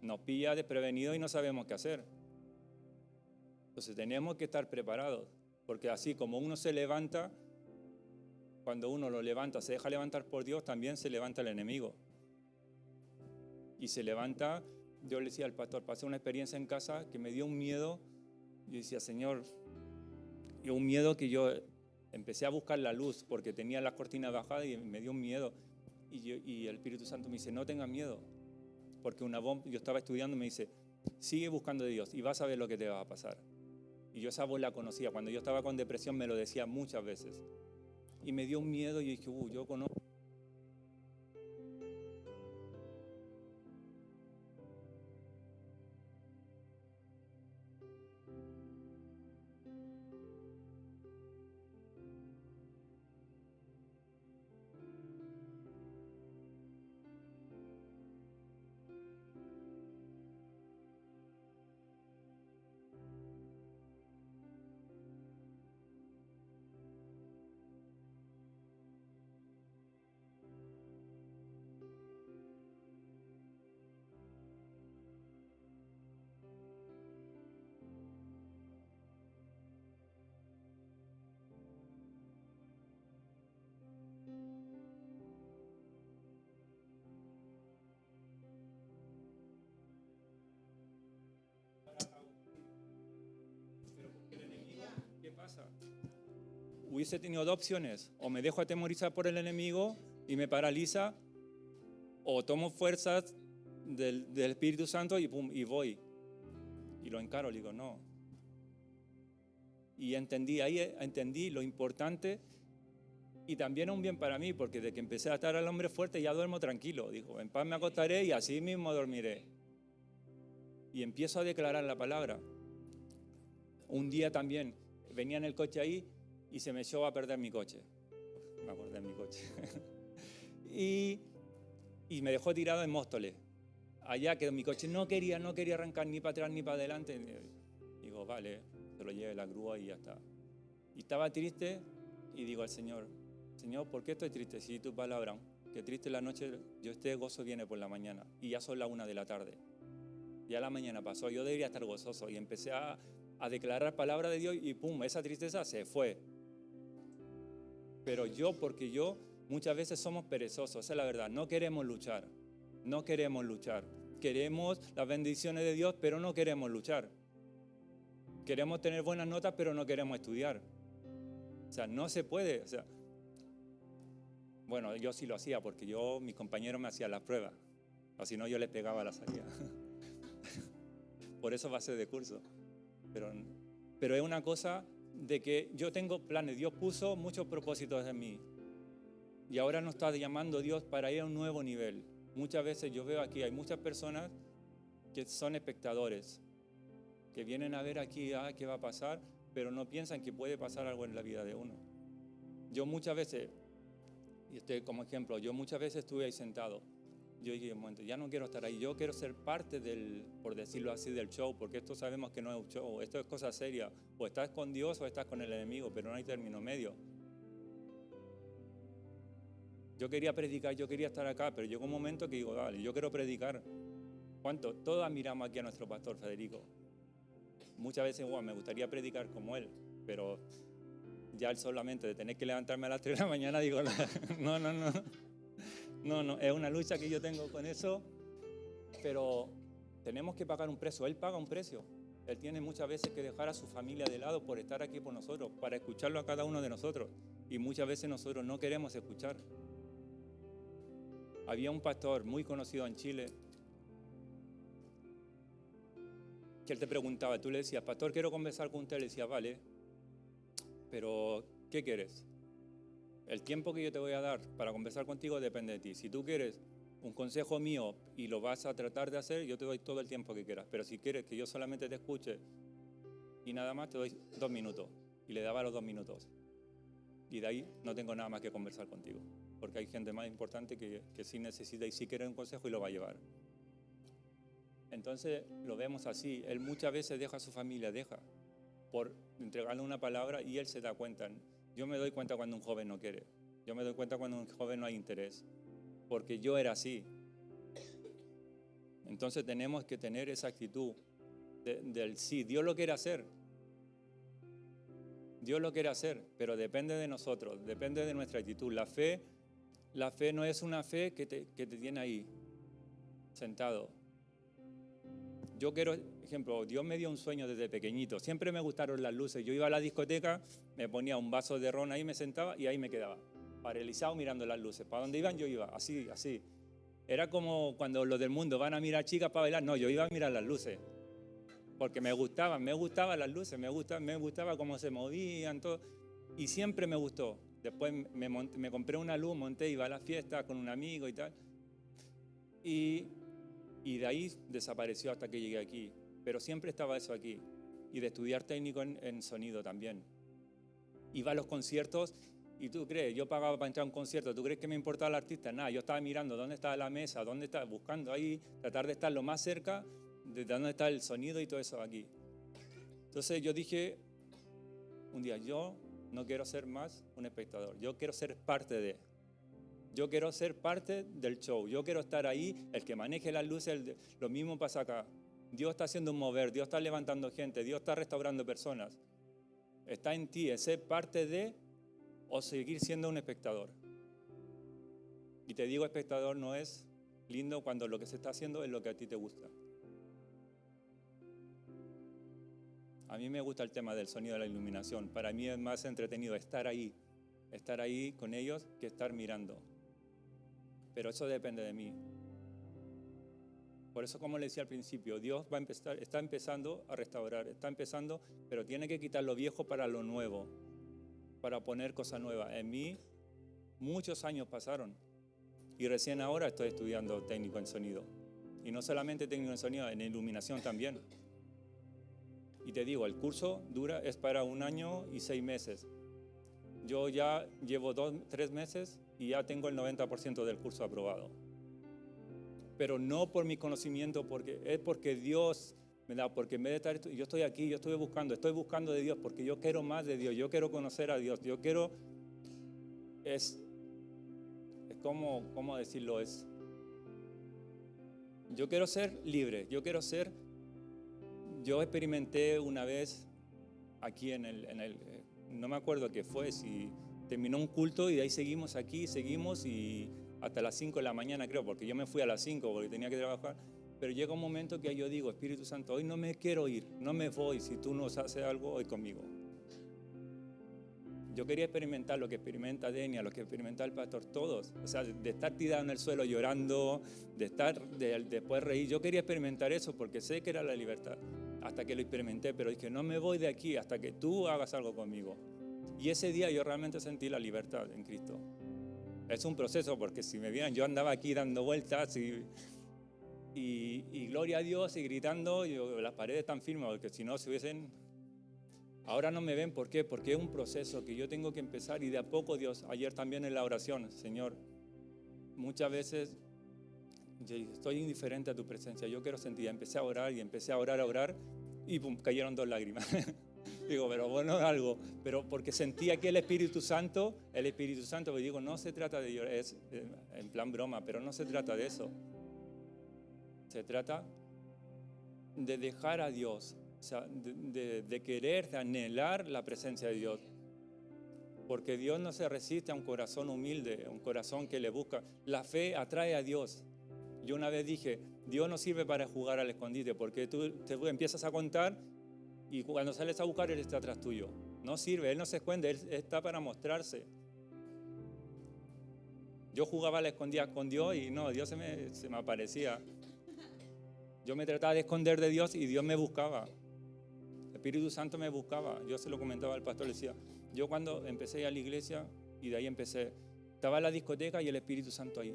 nos pilla desprevenido y no sabemos qué hacer. Entonces tenemos que estar preparados, porque así como uno se levanta, cuando uno lo levanta, se deja levantar por Dios, también se levanta el enemigo. Y se levanta, yo le decía al pastor, pasé una experiencia en casa que me dio un miedo. Yo decía, Señor, y un miedo que yo empecé a buscar la luz porque tenía las cortinas bajadas y me dio un miedo. Y el Espíritu Santo me dice, no tengas miedo, porque una voz, yo estaba estudiando y me dice, sigue buscando de Dios y vas a ver lo que te va a pasar. Y yo esa voz la conocía, cuando yo estaba con depresión me lo decía muchas veces. Y me dio un miedo y dije, yo conozco. ¿Qué pasa? Hubiese tenido dos opciones, o me dejo atemorizar por el enemigo y me paraliza, o tomo fuerzas del Espíritu Santo y pum, y voy. Y lo encaro, le digo, no. Y ahí entendí lo importante y también un bien para mí, porque desde que empecé a estar al hombre fuerte ya duermo tranquilo. Dijo, en paz me acostaré y así mismo dormiré. Y empiezo a declarar la palabra. Un día también venía en el coche ahí y se me echó a perder mi coche. Me acordé de mi coche. y me dejó tirado en Móstoles. Allá que mi coche no quería arrancar ni para atrás ni para adelante. Digo, vale, se lo lleve la grúa y ya está. Y estaba triste y digo al Señor, Señor, ¿por qué estoy triste? Si tu palabra, que triste la noche, gozo viene por la mañana. Y ya son las 1 de la tarde. Ya la mañana pasó, yo debería estar gozoso. Y empecé a declarar palabra de Dios y pum, esa tristeza se fue. Pero porque muchas veces somos perezosos, esa es la verdad. No queremos luchar. Queremos las bendiciones de Dios, pero no queremos luchar. Queremos tener buenas notas, pero no queremos estudiar. O sea, no se puede. O sea, bueno, yo sí lo hacía porque mis compañeros me hacían las pruebas. O si no, yo les pegaba la salida. Por eso pasé de curso. Pero es una cosa de que yo tengo planes. Dios puso muchos propósitos en mí. Y ahora nos está llamando Dios para ir a un nuevo nivel. Muchas veces yo veo aquí, hay muchas personas que son espectadores, que vienen a ver aquí qué va a pasar, pero no piensan que puede pasar algo en la vida de uno. Yo muchas veces, y como ejemplo, yo muchas veces estuve ahí sentado. Yo dije, un momento, ya no quiero estar ahí, yo quiero ser parte por decirlo así, del show, porque esto sabemos que no es un show, esto es cosa seria. O estás con Dios o estás con el enemigo, pero no hay término medio. Yo quería predicar, yo quería estar acá, pero llegó un momento que digo, dale, yo quiero predicar. ¿Cuánto? Todos admiramos aquí a nuestro pastor Federico. Muchas veces, me gustaría predicar como él, pero ya solamente de tener que levantarme a las 3 de la mañana, digo, no, es una lucha que yo tengo con eso, pero tenemos que pagar un precio. Él paga un precio. Él tiene muchas veces que dejar a su familia de lado por estar aquí por nosotros, para escucharlo a cada uno de nosotros. Y muchas veces nosotros no queremos escuchar. Había un pastor muy conocido en Chile que él te preguntaba, tú le decías, pastor, quiero conversar con usted. Le decía, vale, pero ¿qué quieres? El tiempo que yo te voy a dar para conversar contigo depende de ti. Si tú quieres un consejo mío y lo vas a tratar de hacer, yo te doy todo el tiempo que quieras. Pero si quieres que yo solamente te escuche y nada más, te doy 2 minutos. Y le daba los 2 minutos. Y de ahí no tengo nada más que conversar contigo. Porque hay gente más importante que sí necesita y sí quiere un consejo y lo va a llevar. Entonces lo vemos así. Él muchas veces deja a su familia, por entregarle una palabra y él se da cuenta. Yo me doy cuenta cuando un joven no quiere. Yo me doy cuenta cuando un joven no hay interés. Porque yo era así. Entonces tenemos que tener esa actitud del sí. Dios lo quiere hacer. Dios lo quiere hacer, pero depende de nosotros, depende de nuestra actitud. La fe no es una fe que te tiene ahí, sentado. Yo quiero, ejemplo, Dios me dio un sueño desde pequeñito. Siempre me gustaron las luces. Yo iba a la discoteca, me ponía un vaso de ron ahí, me sentaba y ahí me quedaba, paralizado mirando las luces. ¿Para dónde iban? Yo iba, así, así. Era como cuando los del mundo van a mirar chicas para bailar. No, yo iba a mirar las luces. Porque me gustaban las luces, me gustaba cómo se movían, todo. Y siempre me gustó. Después me compré una luz, monté, iba a la fiesta con un amigo y tal. Y de ahí desapareció hasta que llegué aquí. Pero siempre estaba eso aquí. Y de estudiar técnico en sonido también. Iba a los conciertos y tú crees, yo pagaba para entrar a un concierto, ¿tú crees que me importaba el artista? Nada, yo estaba mirando dónde estaba la mesa, dónde estaba, buscando ahí, tratar de estar lo más cerca de dónde está el sonido y todo eso aquí. Entonces yo dije un día, yo no quiero ser más un espectador, yo quiero ser parte de. Yo quiero ser parte del show, yo quiero estar ahí, el que maneje las luces, lo mismo pasa acá. Dios está haciendo un mover, Dios está levantando gente, Dios está restaurando personas. Está en ti, es ser parte de o seguir siendo un espectador. Y te digo, espectador no es lindo cuando lo que se está haciendo es lo que a ti te gusta. A mí me gusta el tema del sonido de la iluminación. Para mí es más entretenido estar ahí con ellos que estar mirando. Pero eso depende de mí. Por eso, como le decía al principio, Dios está empezando a restaurar, está empezando, pero tiene que quitar lo viejo para lo nuevo, para poner cosas nuevas. En mí, muchos años pasaron y recién ahora estoy estudiando técnico en sonido. Y no solamente técnico en sonido, en iluminación también. Y te digo, el curso es para 1 año y 6 meses. Yo ya llevo 3 meses y ya tengo el 90% del curso aprobado. Pero no por mi conocimiento, es porque Dios me da, porque en vez de estar, yo estoy aquí, yo estoy buscando de Dios, porque yo quiero más de Dios, yo quiero conocer a Dios, yo quiero, ¿cómo decirlo? Yo quiero ser libre, yo experimenté una vez aquí no me acuerdo qué fue, si terminó un culto y de ahí seguimos y hasta las 5 de la mañana creo, porque yo me fui a las 5 porque tenía que trabajar, pero llega un momento que yo digo, Espíritu Santo, hoy no me quiero ir, no me voy, si tú nos haces algo hoy conmigo. Yo quería experimentar lo que experimenta Denia, lo que experimenta el pastor, todos. O sea, de estar tirado en el suelo llorando, después reír. Yo quería experimentar eso porque sé que era la libertad. Hasta que lo experimenté, pero dije, no me voy de aquí hasta que tú hagas algo conmigo. Y ese día yo realmente sentí la libertad en Cristo. Es un proceso porque si me vieran, yo andaba aquí dando vueltas y gloria a Dios y gritando, las paredes están firmes, porque si no se hubiesen... Ahora no me ven, ¿por qué? Porque es un proceso que yo tengo que empezar y de a poco Dios, ayer también en la oración, Señor, muchas veces yo estoy indiferente a tu presencia, yo quiero sentir, empecé a orar y pum, cayeron 2 lágrimas. Digo, pero bueno, algo, pero porque sentía que el Espíritu Santo, pues digo, no se trata de llorar, es en plan broma, pero no se trata de eso. Se trata de dejar a Dios, o sea, de querer, de anhelar la presencia de Dios. Porque Dios no se resiste a un corazón humilde, a un corazón que le busca. La fe atrae a Dios. Yo una vez dije, Dios no sirve para jugar al escondite, porque tú empiezas a contar y cuando sales a buscar, Él está atrás tuyo. No sirve, Él no se esconde, Él está para mostrarse. Yo jugaba a la escondida con Dios y no, Dios se me aparecía. Yo me trataba de esconder de Dios y Dios me buscaba. El Espíritu Santo me buscaba. Yo se lo comentaba al pastor, le decía, yo cuando empecé a ir a la iglesia y de ahí estaba en la discoteca y el Espíritu Santo ahí.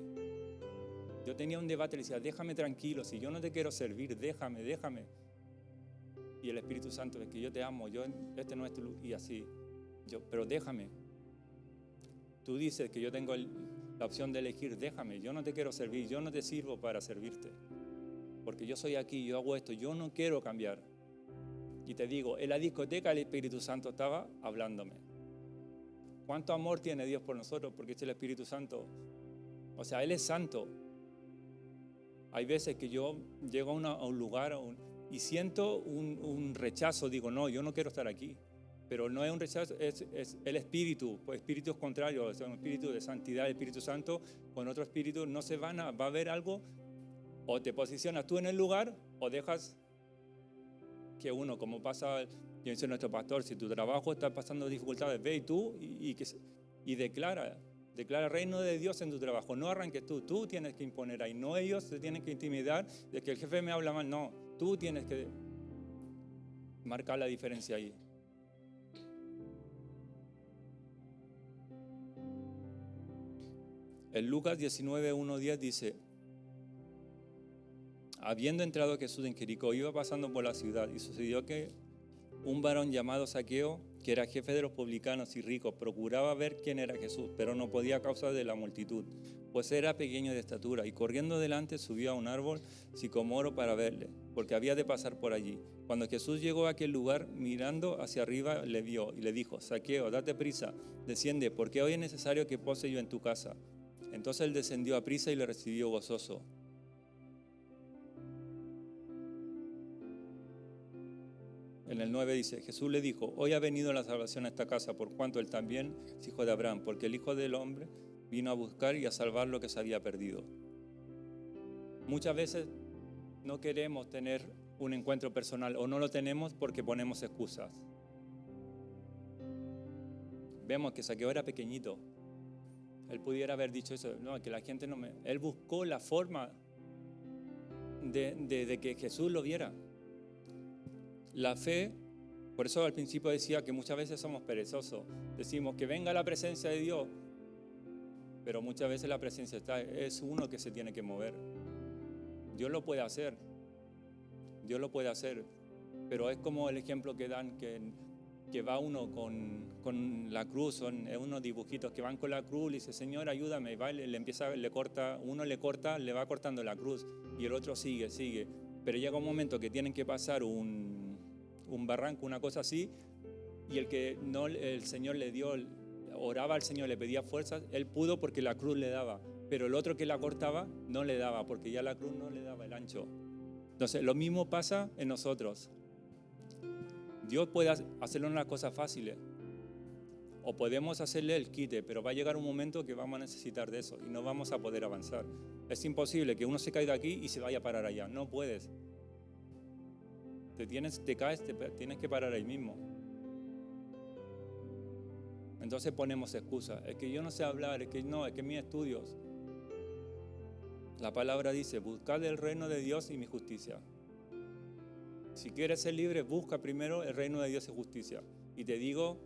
Yo tenía un debate, le decía, déjame tranquilo, si yo no te quiero servir, déjame. Y el Espíritu Santo, es que yo te amo, este no es tu luz, y así. Pero déjame. Tú dices que yo tengo la opción de elegir, déjame, yo no te quiero servir, yo no te sirvo para servirte. Porque yo soy aquí, yo hago esto, yo no quiero cambiar. Y te digo, en la discoteca el Espíritu Santo estaba hablándome. ¿Cuánto amor tiene Dios por nosotros? Porque es el Espíritu Santo. O sea, Él es santo. Hay veces que yo llego a un lugar y siento un rechazo, digo, no, yo no quiero estar aquí. Pero no es un rechazo, es el espíritu, pues espíritus contrarios, o sea, un espíritu de santidad, el Espíritu Santo, con otro espíritu no se va a haber algo, o te posicionas tú en el lugar, o dejas que uno, como pasa, yo dice nuestro pastor, si tu trabajo está pasando dificultades, ve y tú y declara reino de Dios en tu trabajo. No arranques tú tienes que imponer ahí, no ellos se tienen que intimidar de que el jefe me habla mal, no, tú tienes que marcar la diferencia ahí. En Lucas 19:1-10 dice: habiendo entrado Jesús en Jericó, iba pasando por la ciudad, y sucedió que un varón llamado Zaqueo, que era jefe de los publicanos y ricos, procuraba ver quién era Jesús, pero no podía a causa de la multitud, pues era pequeño de estatura, y corriendo delante subió a un árbol sicomoro para verle, porque había de pasar por allí. Cuando Jesús llegó a aquel lugar, mirando hacia arriba, le vio y le dijo: Zaqueo, date prisa, desciende, porque hoy es necesario que pose yo en tu casa. Entonces él descendió a prisa y le recibió gozoso. En el 9 dice: Jesús le dijo: hoy ha venido la salvación a esta casa, por cuanto él también es hijo de Abraham, porque el Hijo del Hombre vino a buscar y a salvar lo que se había perdido. Muchas veces no queremos tener un encuentro personal, o no lo tenemos porque ponemos excusas. Vemos que Zaqueo era pequeñito. Él pudiera haber dicho eso, no, que la gente no me... Él buscó la forma de que Jesús lo viera. La fe, por eso al principio decía que muchas veces somos perezosos. Decimos que venga la presencia de Dios, pero muchas veces la presencia es uno que se tiene que mover. Dios lo puede hacer, pero es como el ejemplo que dan, que va uno con la cruz, son unos dibujitos que van con la cruz y dice: Señor, ayúdame, y va, uno le va cortando la cruz y el otro sigue, pero llega un momento que tienen que pasar un barranco, una cosa así, y el que no, el Señor le dio, oraba al Señor, le pedía fuerzas, él pudo porque la cruz le daba, pero el otro que la cortaba no le daba, porque ya la cruz no le daba el ancho. Entonces lo mismo pasa en nosotros. Dios puede hacerle unas cosas fáciles, o podemos hacerle el quite, pero va a llegar un momento que vamos a necesitar de eso y no vamos a poder avanzar. Es imposible que uno se caiga aquí y se vaya a parar allá, no puedes. Te caes, tienes que parar ahí mismo. Entonces ponemos excusas. Es que yo no sé hablar, es que mis estudios. La palabra dice: buscad el reino de Dios y mi justicia. Si quieres ser libre, busca primero el reino de Dios y justicia. Y te digo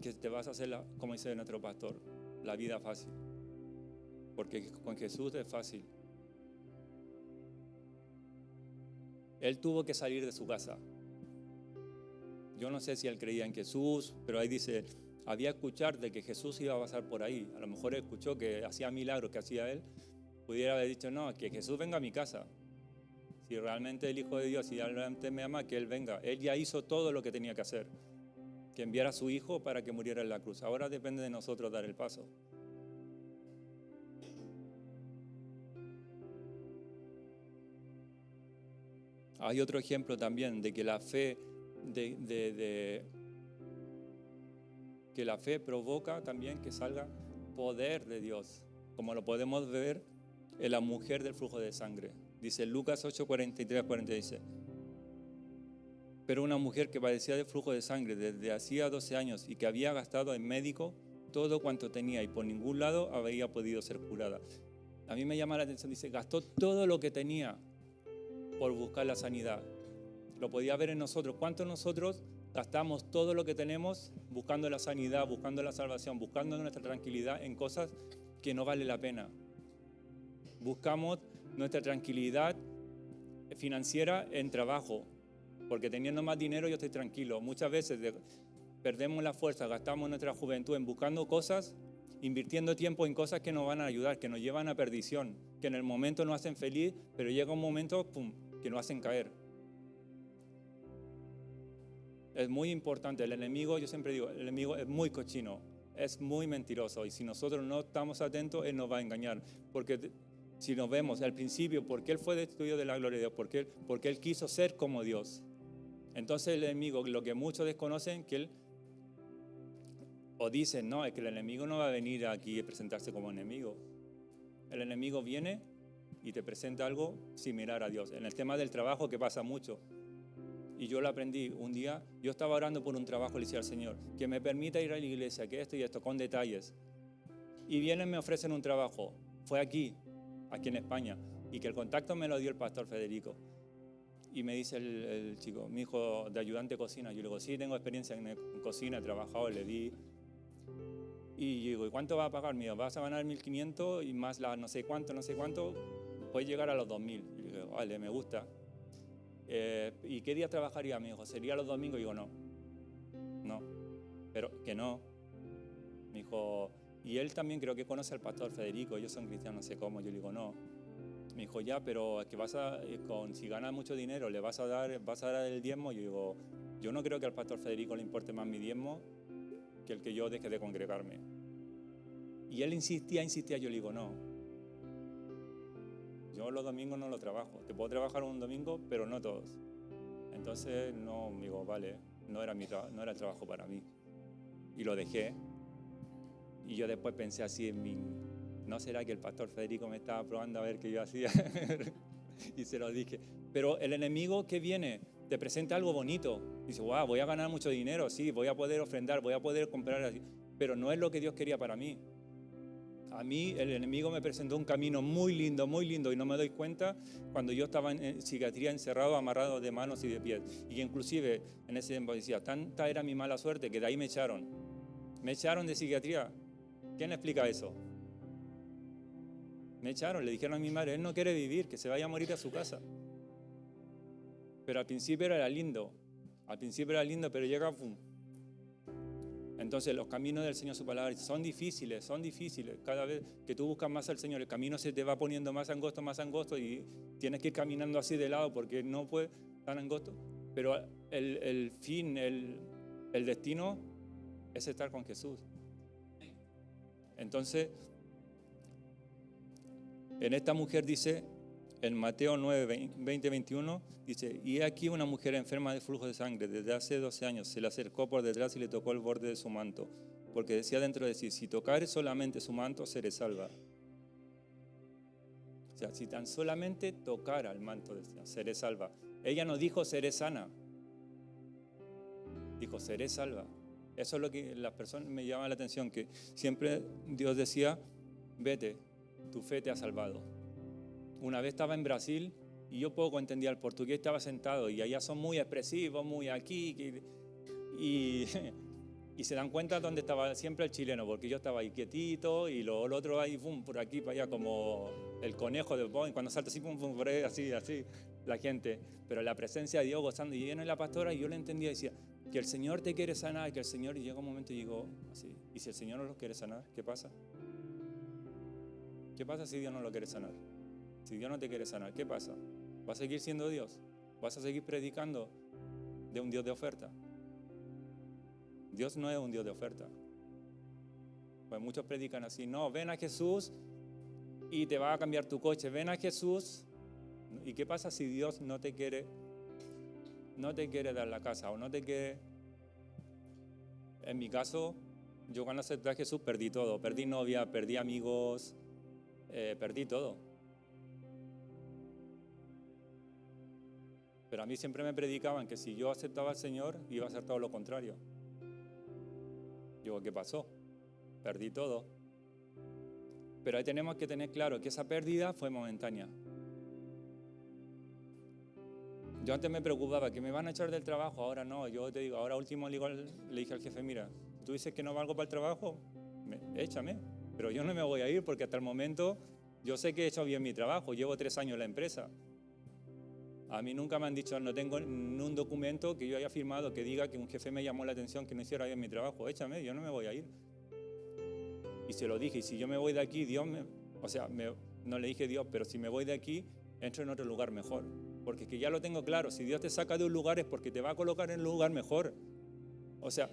que te vas a hacer, como dice nuestro pastor, la vida fácil. Porque con Jesús es fácil. Él tuvo que salir de su casa. Yo no sé si él creía en Jesús, pero ahí dice, había escuchar de que Jesús iba a pasar por ahí. A lo mejor escuchó que hacía milagros que hacía él. Pudiera haber dicho: no, que Jesús venga a mi casa. Si realmente el Hijo de Dios, si realmente me ama, que Él venga. Él ya hizo todo lo que tenía que hacer, que enviara a su Hijo para que muriera en la cruz. Ahora depende de nosotros dar el paso. Hay otro ejemplo también de que la fe, que la fe provoca también que salga poder de Dios, como lo podemos ver en la mujer del flujo de sangre. Dice Lucas 8:43-40, dice: pero una mujer que padecía de flujo de sangre desde hacía 12 años y que había gastado en médico todo cuanto tenía y por ningún lado había podido ser curada. A mí me llama la atención, dice, gastó todo lo que tenía por buscar la sanidad. Lo podía ver en nosotros. ¿Cuántos nosotros gastamos todo lo que tenemos buscando la sanidad, buscando la salvación, buscando nuestra tranquilidad en cosas que no vale la pena? Buscamos nuestra tranquilidad financiera en trabajo, porque teniendo más dinero yo estoy tranquilo. Muchas veces perdemos la fuerza, gastamos nuestra juventud en buscando cosas, invirtiendo tiempo en cosas que nos van a ayudar, que nos llevan a perdición, que en el momento nos hacen feliz, pero llega un momento que nos hacen caer. Es muy importante. El enemigo, yo siempre digo, el enemigo es muy cochino, es muy mentiroso, y si nosotros no estamos atentos, él nos va a engañar. Porque si nos vemos al principio, ¿por qué él fue destruido de la gloria de Dios? Porque él quiso ser como Dios. Entonces el enemigo, lo que muchos desconocen, que él O dicen, no, es que el enemigo no va a venir aquí a presentarse como enemigo. El enemigo viene y te presenta algo similar a Dios. En el tema del trabajo, que pasa mucho. Y yo lo aprendí un día, yo estaba orando por un trabajo, le decía al Señor, que me permita ir a la iglesia, que esto y esto, con detalles. Y vienen, me ofrecen un trabajo. Fue aquí en España. Y que el contacto me lo dio el pastor Federico. Y me dice el chico, mi hijo de ayudante de cocina. Yo le digo, sí, tengo experiencia en cocina, he trabajado, le di. Y yo digo, ¿y cuánto va a pagar? Mío, vas a ganar 1.500 y más la no sé cuánto, puedes llegar a los 2.000. Y le digo, vale, me gusta. ¿Y qué día trabajaría? Me dijo, ¿sería los domingos? Y digo, no, pero que no. Me dijo, y él también creo que conoce al pastor Federico, ellos son cristianos, no sé cómo. Yo le digo, no. Me dijo, ya, pero es que si ganas mucho dinero, vas a dar el diezmo. Yo digo, yo no creo que al pastor Federico le importe más mi diezmo que el que yo deje de congregarme. Y él insistía, yo le digo, no. Yo los domingos no lo trabajo. Te puedo trabajar un domingo, pero no todos. Entonces, no, me digo, vale, no era el trabajo para mí. Y lo dejé. Y yo después pensé así en mí, ¿no será que el pastor Federico me estaba probando a ver qué yo hacía? Y se lo dije. Pero el enemigo que viene te presenta algo bonito. Dice, wow, voy a ganar mucho dinero, sí, voy a poder ofrendar, voy a poder comprar. Pero no es lo que Dios quería para mí. A mí el enemigo me presentó un camino muy lindo, y no me doy cuenta cuando yo estaba en psiquiatría encerrado, amarrado de manos y de pies. Y inclusive en ese tiempo decía, tanta era mi mala suerte que de ahí me echaron. Me echaron de psiquiatría. ¿Quién explica eso? Me echaron, le dijeron a mi madre, él no quiere vivir, que se vaya a morir a su casa. Pero al principio era lindo, pero llega, ¡pum! Entonces los caminos del Señor, su palabra, son difíciles. Cada vez que tú buscas más al Señor, el camino se te va poniendo más angosto y tienes que ir caminando así de lado porque no puede tan angosto. Pero el fin, el destino es estar con Jesús. Entonces, en esta mujer dice, en Mateo 9, 20, 21, dice, y aquí una mujer enferma de flujo de sangre desde hace 12 años, se le acercó por detrás y le tocó el borde de su manto, porque decía dentro de sí, si tocare solamente su manto, seré salva. O sea, si tan solamente tocara el manto del Señor, seré salva. Ella no dijo, seré sana. Dijo, seré salva. Eso es lo que las personas me llaman la atención, que siempre Dios decía, vete, tu fe te ha salvado. Una vez estaba en Brasil y yo poco entendía el portugués, estaba sentado y allá son muy expresivos, muy aquí, y se dan cuenta dónde estaba siempre el chileno, porque yo estaba ahí quietito y lo otro ahí, pum, por aquí, para allá, como el conejo de Boeing, cuando salta así, pum, por ahí, así, la gente. Pero la presencia de Dios gozando, y viene la pastora y yo le entendía, decía, que el Señor te quiere sanar, que el Señor, y llega un momento y digo, así, y si el Señor no lo quiere sanar, ¿qué pasa? ¿Qué pasa si Dios no lo quiere sanar? Si Dios no te quiere sanar, ¿qué pasa? ¿Vas a seguir siendo Dios? ¿Vas a seguir predicando de un Dios de oferta? Dios no es un Dios de oferta. Pues muchos predican así, no, ven a Jesús y te va a cambiar tu coche, ven a Jesús. ¿Y qué pasa si Dios no te quiere dar la casa o no te quiere? En mi caso, yo cuando acepté a Jesús perdí todo, perdí novia, perdí amigos, perdí todo. Pero a mí siempre me predicaban que si yo aceptaba al Señor iba a hacer todo lo contrario. Digo, ¿qué pasó? Perdí todo. Pero ahí tenemos que tener claro que esa pérdida fue momentánea. Yo antes me preocupaba que me van a echar del trabajo, ahora no. Yo te digo, ahora último le dije al jefe, mira, tú dices que no valgo para el trabajo, échame. Pero yo no me voy a ir porque hasta el momento yo sé que he hecho bien mi trabajo, llevo 3 años en la empresa. A mí nunca me han dicho, no tengo un documento que yo haya firmado que diga que un jefe me llamó la atención que no hiciera bien mi trabajo. Échame, yo no me voy a ir. Y se lo dije, y si yo me voy de aquí, no le dije Dios, pero si me voy de aquí, entro en otro lugar mejor. Porque es que ya lo tengo claro, si Dios te saca de un lugar es porque te va a colocar en un lugar mejor. O sea,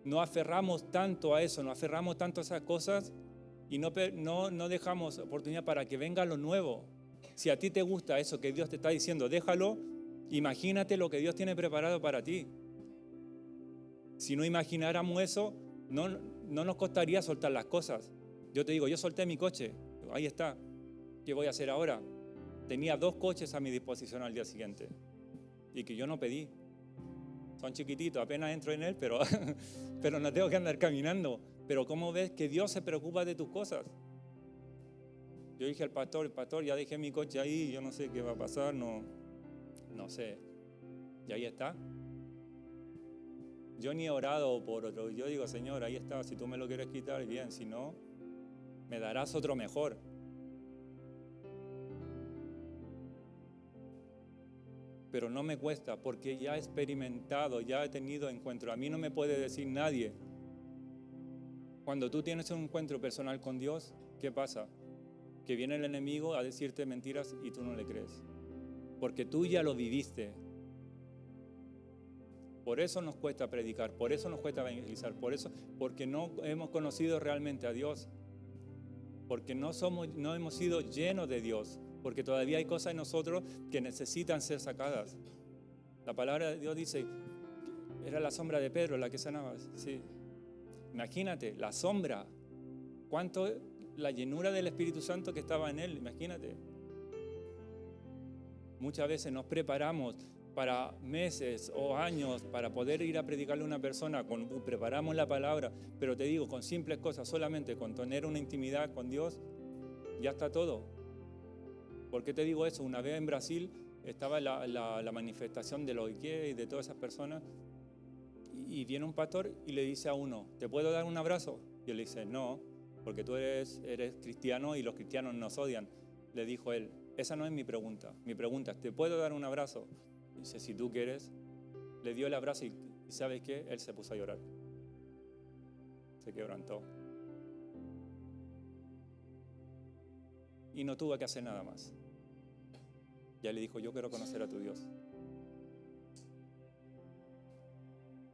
no aferramos tanto a eso, no aferramos tanto a esas cosas y no dejamos oportunidad para que venga lo nuevo. Si a ti te gusta eso que Dios te está diciendo, déjalo, imagínate lo que Dios tiene preparado para ti. Si no imagináramos eso, no nos costaría soltar las cosas. Yo te digo, yo solté mi coche, ahí está. ¿Qué voy a hacer ahora? Tenía 2 coches a mi disposición al día siguiente y que yo no pedí. Son chiquititos, apenas entro en él, pero, pero no tengo que andar caminando. Pero ¿cómo ves que Dios se preocupa de tus cosas? Yo dije al pastor, ya dejé mi coche ahí, yo no sé qué va a pasar, no sé. Y ahí está. Yo ni he orado por otro. Yo digo, Señor, ahí está, si tú me lo quieres quitar, bien, si no, me darás otro mejor. Pero no me cuesta porque ya he experimentado, ya he tenido encuentro. A mí no me puede decir nadie. Cuando tú tienes un encuentro personal con Dios, ¿qué pasa? Que viene el enemigo a decirte mentiras y tú no le crees. Porque tú ya lo viviste. Por eso nos cuesta predicar, por eso nos cuesta evangelizar, porque no hemos conocido realmente a Dios. Porque no hemos sido llenos de Dios. Porque todavía hay cosas en nosotros que necesitan ser sacadas. La palabra de Dios dice, era la sombra de Pedro la que sanaba. Sí. Imagínate, la sombra. ¿Cuánto la llenura del Espíritu Santo que estaba en él? Imagínate. Muchas veces nos preparamos para meses o años para poder ir a predicarle a una persona, preparamos la palabra, pero te digo, con simples cosas, solamente con tener una intimidad con Dios, ya está todo. ¿Por qué te digo eso? Una vez en Brasil estaba la manifestación de los gays y de todas esas personas, y viene un pastor y le dice a uno, ¿te puedo dar un abrazo? Y él le dice, no, porque tú eres cristiano y los cristianos nos odian. Le dijo él, esa no es mi pregunta. Mi pregunta es, ¿te puedo dar un abrazo? Dice, si tú quieres. Le dio el abrazo y ¿sabes qué? Él se puso a llorar. Se quebrantó. Y no tuvo que hacer nada más. Ya le dijo, yo quiero conocer a tu Dios.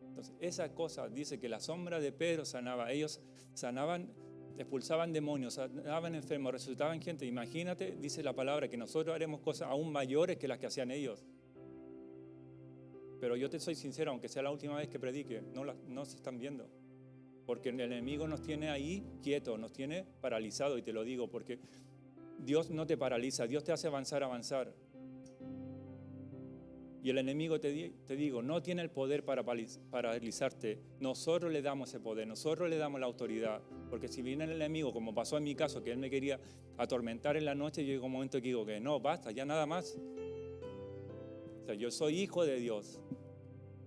Entonces, esa cosa dice que la sombra de Pedro sanaba. Ellos sanaban, expulsaban demonios, sanaban enfermos, resucitaban gente. Imagínate, dice la palabra, que nosotros haremos cosas aún mayores que las que hacían ellos. Pero yo te soy sincero, aunque sea la última vez que predique, no se están viendo. Porque el enemigo nos tiene ahí quietos, nos tiene paralizados, y te lo digo, porque Dios no te paraliza, Dios te hace avanzar. Y el enemigo, te digo, no tiene el poder para paralizarte. Nosotros le damos ese poder, nosotros le damos la autoridad. Porque si viene el enemigo, como pasó en mi caso, que él me quería atormentar en la noche, llegó un momento que digo que no, basta, ya nada más. O sea, yo soy hijo de Dios.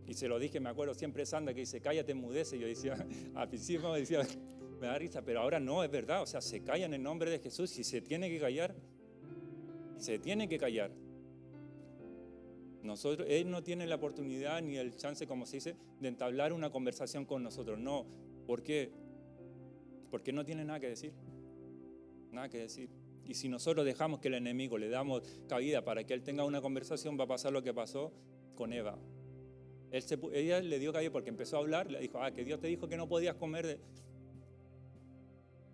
Y se lo dije, me acuerdo siempre Sandra que dice, cállate, enmudece. Yo decía, al principio decía, me da risa, pero ahora no, es verdad. O sea, se calla en el nombre de Jesús y se tiene que callar. Se tiene que callar. Él no tiene la oportunidad ni el chance, como se dice, de entablar una conversación con nosotros. No. ¿Por qué? Porque no tiene nada que decir. Nada que decir. Y si nosotros dejamos que el enemigo le damos cabida para que él tenga una conversación, va a pasar lo que pasó con Eva. Ella le dio cabida porque empezó a hablar, le dijo, que Dios te dijo que no podías comer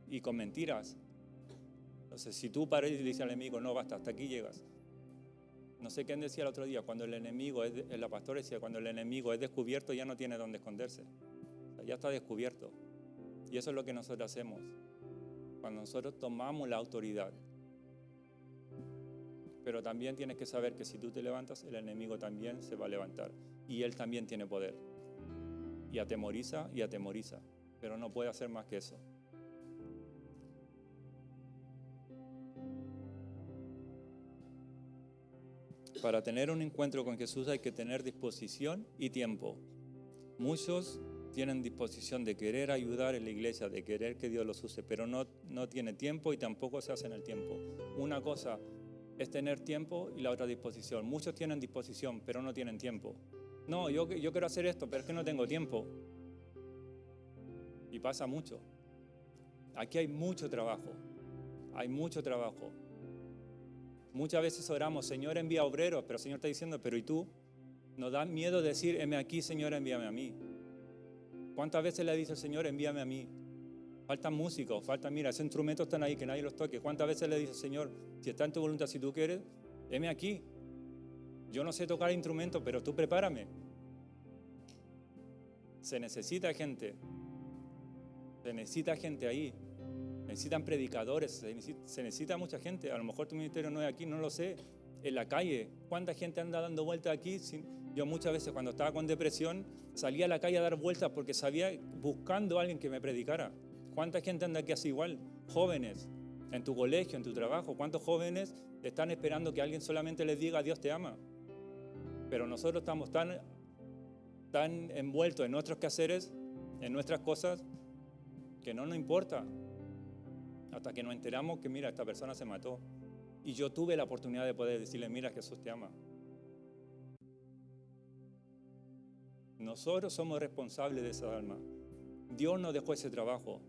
y con mentiras. Entonces, si tú paras y le dices al enemigo, no, basta, hasta aquí llegas. No sé quién decía el otro día, cuando el enemigo, la pastora decía, cuando el enemigo es descubierto ya no tiene dónde esconderse. O sea, ya está descubierto. Y eso es lo que nosotros hacemos. Cuando nosotros tomamos la autoridad. Pero también tienes que saber que si tú te levantas, el enemigo también se va a levantar. Y él también tiene poder. Y atemoriza, pero no puede hacer más que eso. Para tener un encuentro con Jesús hay que tener disposición y tiempo. Muchos tienen disposición de querer ayudar en la iglesia, de querer que Dios los use, pero no tiene tiempo y tampoco se hace en el tiempo. Una cosa es tener tiempo y la otra disposición. Muchos tienen disposición, pero no tienen tiempo. No, yo quiero hacer esto, pero es que no tengo tiempo. Y pasa mucho. Aquí hay mucho trabajo. Hay mucho trabajo. Muchas veces oramos, Señor, envía obreros, pero el Señor está diciendo, pero ¿y tú? Nos da miedo decir, heme aquí, Señor, envíame a mí. ¿Cuántas veces le dice el Señor, envíame a mí? Faltan músicos, mira, esos instrumentos están ahí, que nadie los toque. ¿Cuántas veces le dice el Señor, si está en tu voluntad, si tú quieres, heme aquí? Yo no sé tocar instrumentos, pero tú prepárame. Se necesita gente. Se necesita gente ahí. Necesitan predicadores, se necesita mucha gente. A lo mejor tu ministerio no es aquí, no lo sé. En la calle, ¿cuánta gente anda dando vueltas aquí? Yo muchas veces cuando estaba con depresión salía a la calle a dar vueltas porque sabía, buscando a alguien que me predicara. ¿Cuánta gente anda aquí así igual? Jóvenes, en tu colegio, en tu trabajo. ¿Cuántos jóvenes están esperando que alguien solamente les diga Dios te ama? Pero nosotros estamos tan envueltos en nuestros quehaceres, en nuestras cosas, que no nos importa. Hasta que nos enteramos que, mira, esta persona se mató. Y yo tuve la oportunidad de poder decirle, mira, Jesús te ama. Nosotros somos responsables de esa alma. Dios nos dejó ese trabajo.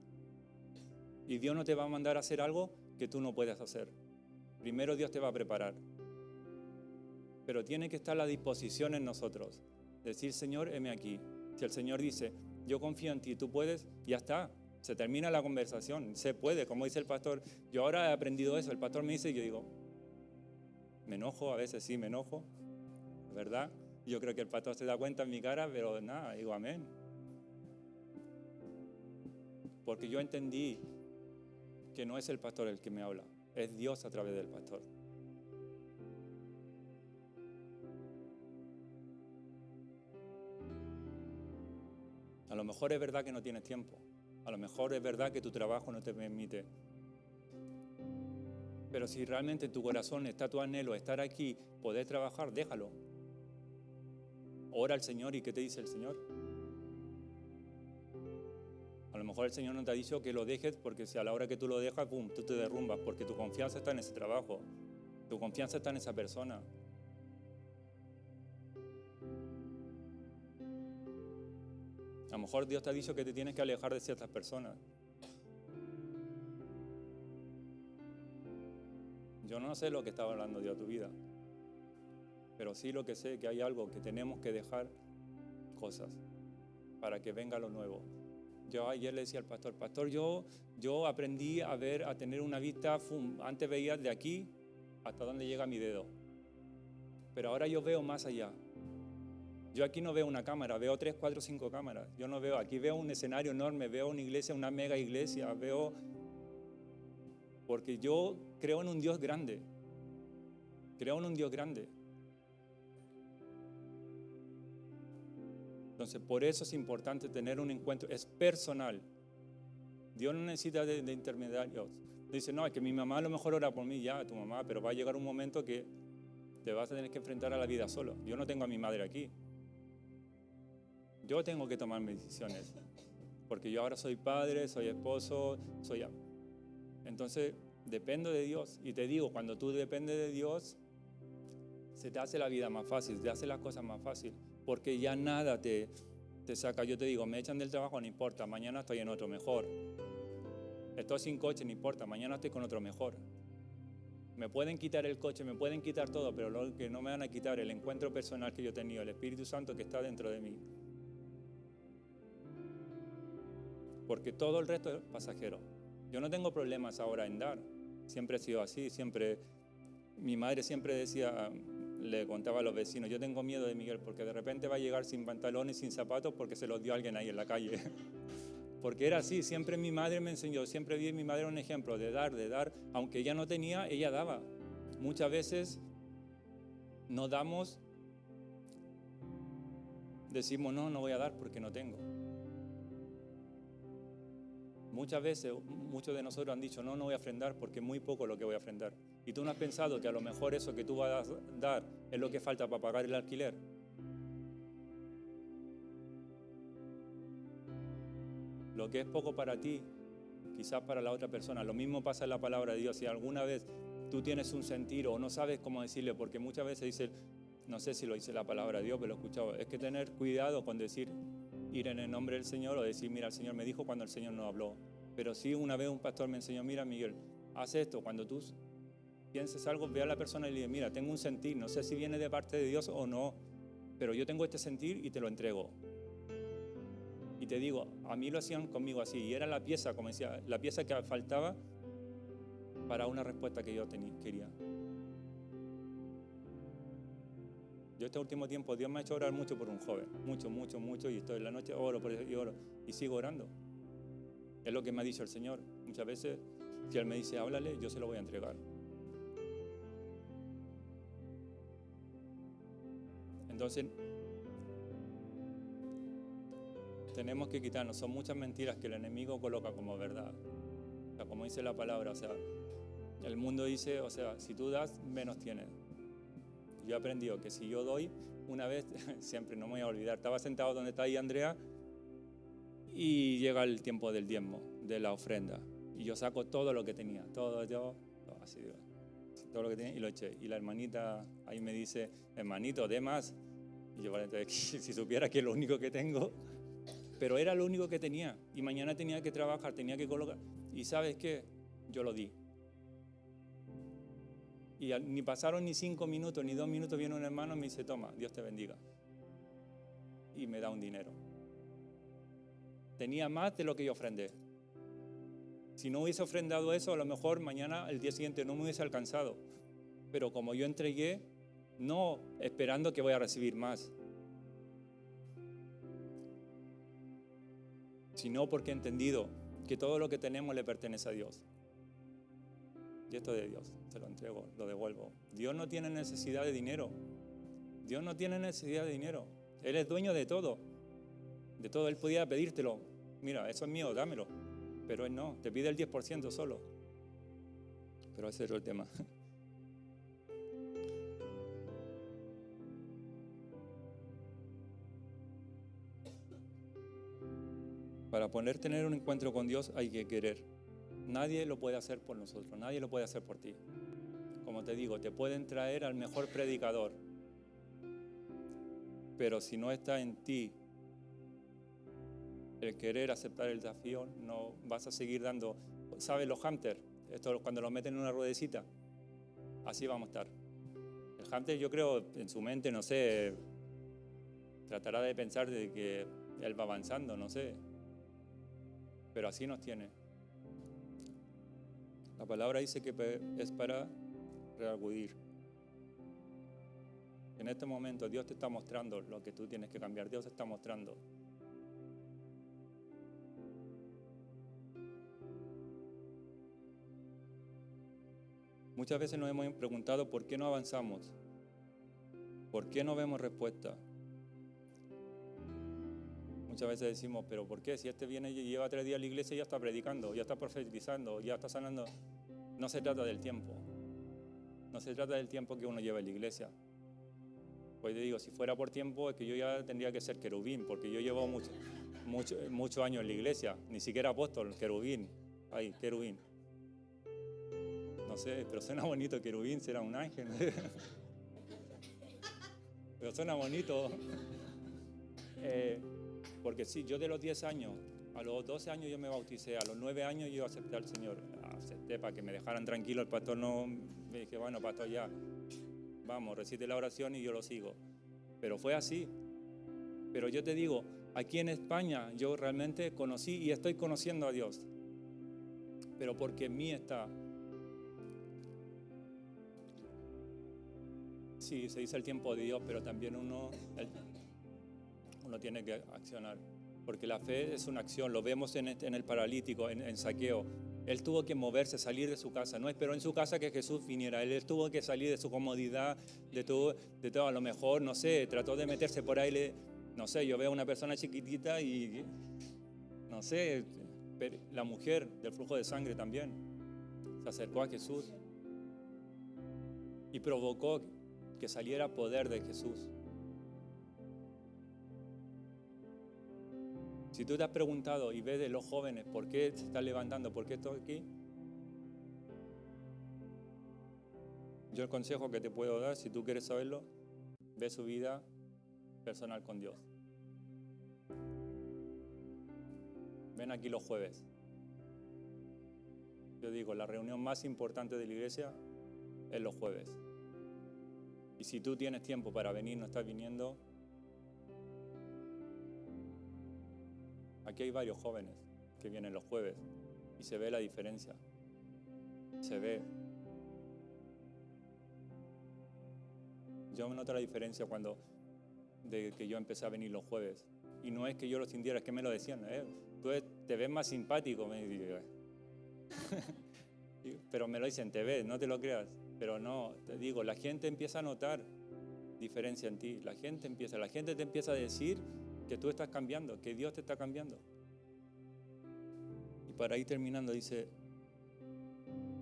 Y Dios no te va a mandar a hacer algo que tú no puedas hacer. Primero Dios te va a preparar. Pero tiene que estar la disposición en nosotros. Decir, Señor, heme aquí. Si el Señor dice, yo confío en ti, tú puedes, ya está. Se termina la conversación, se puede, como dice el pastor. Yo ahora he aprendido eso, el pastor me dice y yo digo, me enojo, a veces sí me enojo, ¿verdad? Yo creo que el pastor se da cuenta en mi cara, pero nada, digo amén. Porque yo entendí que no es el pastor el que me habla, es Dios a través del pastor. A lo mejor es verdad que no tienes tiempo. A lo mejor es verdad que tu trabajo no te permite. Pero si realmente en tu corazón está tu anhelo, estar aquí, poder trabajar, déjalo. Ora al Señor y ¿qué te dice el Señor? A lo mejor el Señor no te ha dicho que lo dejes porque si a la hora que tú lo dejas, ¡pum!, tú te derrumbas porque tu confianza está en ese trabajo. Tu confianza está en esa persona. A lo mejor Dios te ha dicho que te tienes que alejar de ciertas personas. Yo no sé lo que estaba hablando Dios a tu vida, pero sí lo que sé que hay algo que tenemos que dejar cosas para que venga lo nuevo. Yo ayer le decía al pastor, yo aprendí a ver, a tener una vista, antes veía de aquí hasta donde llega mi dedo, pero ahora yo veo más allá. Yo aquí no veo una cámara, veo 3, 4, 5 cámaras. Yo no veo, aquí veo un escenario enorme, veo una iglesia, una mega iglesia, porque yo creo en un Dios grande. Creo en un Dios grande. Entonces, por eso es importante tener un encuentro, es personal. Dios no necesita de intermediarios. Dice, no, es que mi mamá a lo mejor ora por mí, ya, tu mamá, pero va a llegar un momento que te vas a tener que enfrentar a la vida solo. Yo no tengo a mi madre aquí. Yo tengo que tomar mis decisiones, porque yo ahora soy padre, soy esposo, Entonces, dependo de Dios. Y te digo, cuando tú dependes de Dios, se te hace la vida más fácil, se te hace las cosas más fácil, porque ya nada te saca. Yo te digo, me echan del trabajo, no importa, mañana estoy en otro mejor. Estoy sin coche, no importa, mañana estoy con otro mejor. Me pueden quitar el coche, me pueden quitar todo, pero lo que no me van a quitar es el encuentro personal que yo he tenido, el Espíritu Santo que está dentro de mí. Porque todo el resto es pasajero. Yo no tengo problemas ahora en dar. Siempre he sido así, siempre. Mi madre siempre decía, le contaba a los vecinos, yo tengo miedo de Miguel porque de repente va a llegar sin pantalones, sin zapatos porque se los dio alguien ahí en la calle. Porque era así, siempre mi madre me enseñó, siempre vi en mi madre un ejemplo de dar, aunque ella no tenía, ella daba. Muchas veces no damos, decimos no voy a dar porque no tengo. Muchas veces, muchos de nosotros han dicho, no voy a ofrendar porque es muy poco lo que voy a ofrendar. Y tú no has pensado que a lo mejor eso que tú vas a dar es lo que falta para pagar el alquiler. Lo que es poco para ti, quizás para la otra persona. Lo mismo pasa en la palabra de Dios. Si alguna vez tú tienes un sentir o no sabes cómo decirle, porque muchas veces dice, no sé si lo dice la palabra de Dios, pero lo he escuchado, es que tener cuidado con decir, ir en el nombre del Señor o decir, mira, el Señor me dijo cuando el Señor no habló. Pero sí, una vez un pastor me enseñó, mira, Miguel, haz esto, cuando tú pienses algo, ve a la persona y le dice, mira, tengo un sentir, no sé si viene de parte de Dios o no, pero yo tengo este sentir y te lo entrego. Y te digo, a mí lo hacían conmigo así, y era la pieza, como decía, la pieza que faltaba para una respuesta que yo quería. Yo este último tiempo, Dios me ha hecho orar mucho por un joven, mucho, y estoy en la noche, oro por eso y oro, y sigo orando. Es lo que me ha dicho el Señor. Muchas veces, si Él me dice, háblale, yo se lo voy a entregar. Entonces, tenemos que quitarnos. Son muchas mentiras que el enemigo coloca como verdad. O sea, como dice la palabra, o sea, el mundo dice, o sea, si tú das, menos tienes. Yo he aprendido que si yo doy, una vez, siempre no me voy a olvidar, estaba sentado donde está ahí Andrea y llega el tiempo del diezmo, de la ofrenda. Y yo saco todo lo que tenía, todo así, todo lo que tenía y lo eché. Y la hermanita ahí me dice, hermanito, dé más. Y yo, vale, entonces, si supiera que es lo único que tengo, pero era lo único que tenía. Y mañana tenía que trabajar, tenía que colocar. Y ¿sabes qué? Yo lo di. Y ni pasaron ni 5 minutos, ni 2 minutos, viene un hermano y me dice, toma, Dios te bendiga. Y me da un dinero. Tenía más de lo que yo ofrendé. Si no hubiese ofrendado eso, a lo mejor mañana, el día siguiente, no me hubiese alcanzado. Pero como yo entregué, no esperando que voy a recibir más, sino porque he entendido que todo lo que tenemos le pertenece a Dios. Y esto es de Dios, se lo entrego, lo devuelvo. Dios no tiene necesidad de dinero. Dios no tiene necesidad de dinero. Él es dueño de todo. De todo, Él podía pedírtelo. Mira, eso es mío, dámelo. Pero Él no, te pide el 10% solo. Pero ese es el tema. Para poder tener un encuentro con Dios hay que querer. Nadie lo puede hacer por nosotros, nadie lo puede hacer por ti. Como te digo, te pueden traer al mejor predicador, pero si no está en ti el querer aceptar el desafío, no vas a seguir dando. ¿Sabes los hamsters? Esto cuando los meten en una ruedecita, así vamos a estar. El hámster, yo creo, en su mente, no sé, tratará de pensar de que él va avanzando, no sé, pero así nos tiene. La palabra dice que es para reacudir. En este momento Dios te está mostrando lo que tú tienes que cambiar. Dios te está mostrando. Muchas veces nos hemos preguntado por qué no avanzamos, por qué no vemos respuesta. Muchas veces decimos, pero ¿por qué? Si este viene y lleva 3 días a la iglesia, ya está predicando, ya está profetizando, ya está sanando. No se trata del tiempo. No se trata del tiempo que uno lleva en la iglesia. Pues te digo, si fuera por tiempo, es que yo ya tendría que ser querubín, porque yo llevo muchos años en la iglesia, ni siquiera apóstol, querubín. Ay, querubín. No sé, pero suena bonito querubín, será un ángel. Pero suena bonito. Porque sí, yo de los 10 años, a los 12 años yo me bauticé, a los 9 años yo acepté al Señor. Acepté para que me dejaran tranquilo, el pastor no, me dije, bueno, pastor, ya, vamos, recite la oración y yo lo sigo. Pero fue así. Pero yo te digo, aquí en España yo realmente conocí y estoy conociendo a Dios. Pero porque en mí está. Sí, se dice el tiempo de Dios, pero también uno tiene que accionar. Porque la fe es una acción, lo vemos en el paralítico, en Zaqueo. Él tuvo que moverse, salir de su casa. No esperó en su casa que Jesús viniera. Él tuvo que salir de su comodidad, de todo. A lo mejor, no sé, trató de meterse por ahí. No sé, yo veo a una persona chiquitita y, no sé, la mujer del flujo de sangre también se acercó a Jesús y provocó que saliera poder de Jesús. Si tú te has preguntado y ves de los jóvenes por qué se están levantando, por qué estoy aquí, yo el consejo que te puedo dar, si tú quieres saberlo, ve su vida personal con Dios. Ven aquí los jueves. Yo digo, la reunión más importante de la iglesia es los jueves. Y si tú tienes tiempo para venir, no estás viniendo, aquí hay varios jóvenes que vienen los jueves y se ve la diferencia. Se ve. Yo noto la diferencia de que yo empecé a venir los jueves. Y no es que yo lo sintiera, es que me lo decían. te ves más simpático, me dice. Pero me lo dicen, te ves, no te lo creas. Pero no, te digo, la gente empieza a notar diferencia en ti. La gente te empieza a decir que tú estás cambiando, que Dios te está cambiando. Y para ir terminando dice,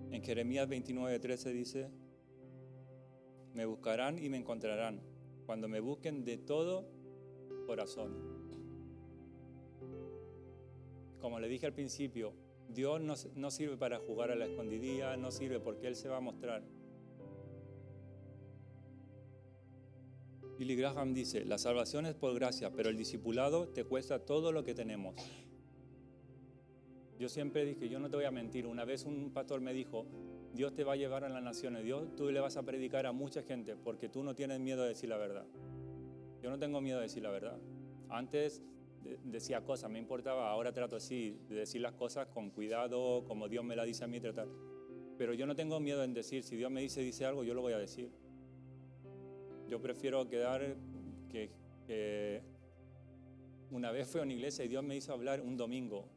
en Jeremías 29:13 dice, me buscarán y me encontrarán, cuando me busquen de todo corazón. Como le dije al principio, Dios no sirve para jugar a la escondidilla, no sirve porque Él se va a mostrar. Billy Graham dice, la salvación es por gracia, pero el discipulado te cuesta todo lo que tenemos. Yo siempre dije, yo no te voy a mentir. Una vez un pastor me dijo, Dios te va a llevar a las naciones, tú le vas a predicar a mucha gente porque tú no tienes miedo de decir la verdad. Yo no tengo miedo de decir la verdad. Antes decía cosas, me importaba, ahora trato así, de decir las cosas con cuidado, como Dios me la dice a mí tratar. Pero yo no tengo miedo en decir, si Dios me dice algo, yo lo voy a decir. Yo prefiero quedar que una vez fui a una iglesia y Dios me hizo hablar un domingo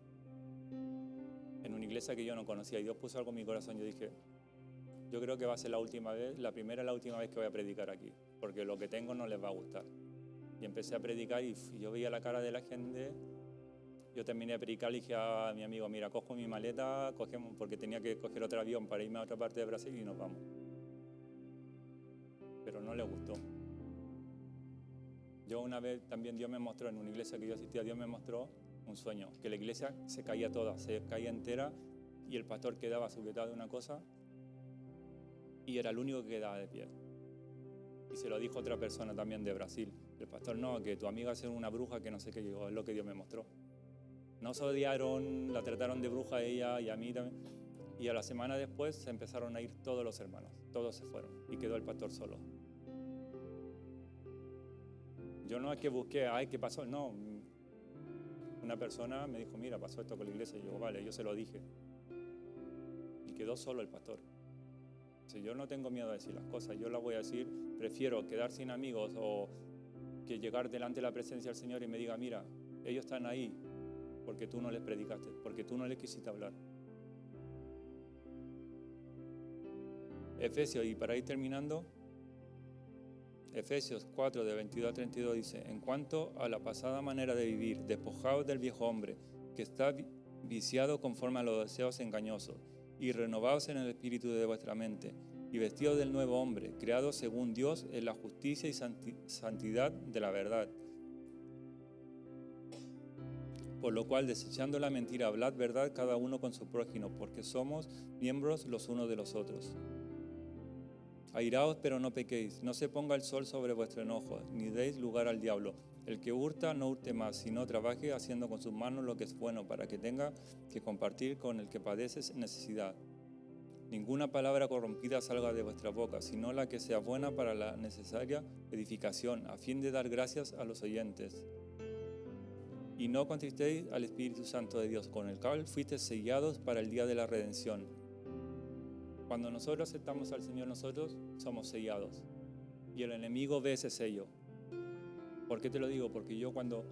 en una iglesia que yo no conocía y Dios puso algo en mi corazón. Yo dije, yo creo que va a ser la primera y la última vez que voy a predicar aquí, porque lo que tengo no les va a gustar. Y empecé a predicar y yo veía la cara de la gente. Yo terminé de predicar y dije a mi amigo, mira, cojo mi maleta, porque tenía que coger otro avión para irme a otra parte de Brasil y nos vamos. Pero no le gustó. Yo una vez también Dios me mostró, en una iglesia que yo asistía, Dios me mostró un sueño, que la iglesia se caía toda, se caía entera y el pastor quedaba sujetado de una cosa y era el único que quedaba de pie. Y se lo dijo otra persona también de Brasil. El pastor, no, que tu amiga es una bruja, que no sé qué. Digo, es lo que Dios me mostró. Nos odiaron, la trataron de bruja a ella y a mí también. Y a la semana después se empezaron a ir todos los hermanos. Todos se fueron y quedó el pastor solo. Yo no es que busqué, ay, ¿qué pasó? No. Una persona me dijo, mira, pasó esto con la iglesia. Y yo, vale, yo se lo dije. Y quedó solo el pastor. Si yo no tengo miedo a decir las cosas, yo las voy a decir. Prefiero quedar sin amigos o que llegar delante de la presencia del Señor y me diga, mira, ellos están ahí porque tú no les predicaste, porque tú no les quisiste hablar. Efesios, y para ir terminando, Efesios 4, de 22 a 32 dice, en cuanto a la pasada manera de vivir, despojaos del viejo hombre, que está viciado conforme a los deseos engañosos, y renovaos en el espíritu de vuestra mente, y vestidos del nuevo hombre, creado según Dios en la justicia y santidad de la verdad. Por lo cual, desechando la mentira, hablad verdad cada uno con su prójimo, porque somos miembros los unos de los otros. Airaos, pero no pequéis, no se ponga el sol sobre vuestro enojo, ni deis lugar al diablo. El que hurta, no hurte más, sino trabaje haciendo con sus manos lo que es bueno, para que tenga que compartir con el que padece necesidad. Ninguna palabra corrompida salga de vuestra boca, sino la que sea buena para la necesaria edificación, a fin de dar gracias a los oyentes. Y no contristéis al Espíritu Santo de Dios, con el cual fuisteis sellados para el día de la redención. Cuando nosotros aceptamos al Señor, nosotros somos sellados. Y el enemigo ve ese sello. ¿Por qué te lo digo? Porque yo cuando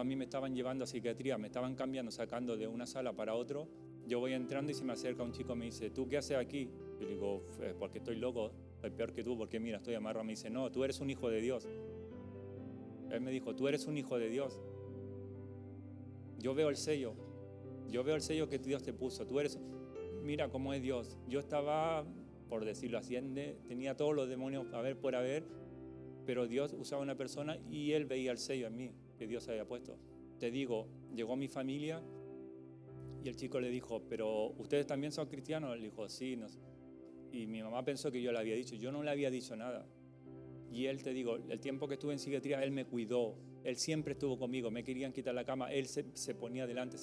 a mí me estaban llevando a psiquiatría, me estaban cambiando, sacando de una sala para otro, yo voy entrando y se me acerca un chico y me dice, ¿tú qué haces aquí? Yo le digo, porque estoy loco, soy peor que tú, porque mira, estoy amarrado. Me dice, no, tú eres un hijo de Dios. Él me dijo, tú eres un hijo de Dios. Yo veo el sello que Dios te puso. Mira cómo es Dios. Yo estaba, por decirlo así, tenía todos los demonios a ver por haber, pero Dios usaba una persona y Él veía el sello en mí que Dios había puesto. Te digo, llegó mi familia y el chico le dijo, ¿pero ustedes también son cristianos? Le dijo, sí. Y mi mamá pensó que yo le había dicho. Yo no le había dicho nada. Y él, te digo, el tiempo que estuve en psiquiatría, él me cuidó. Él siempre estuvo conmigo. Me querían quitar la cama. Él se ponía delante.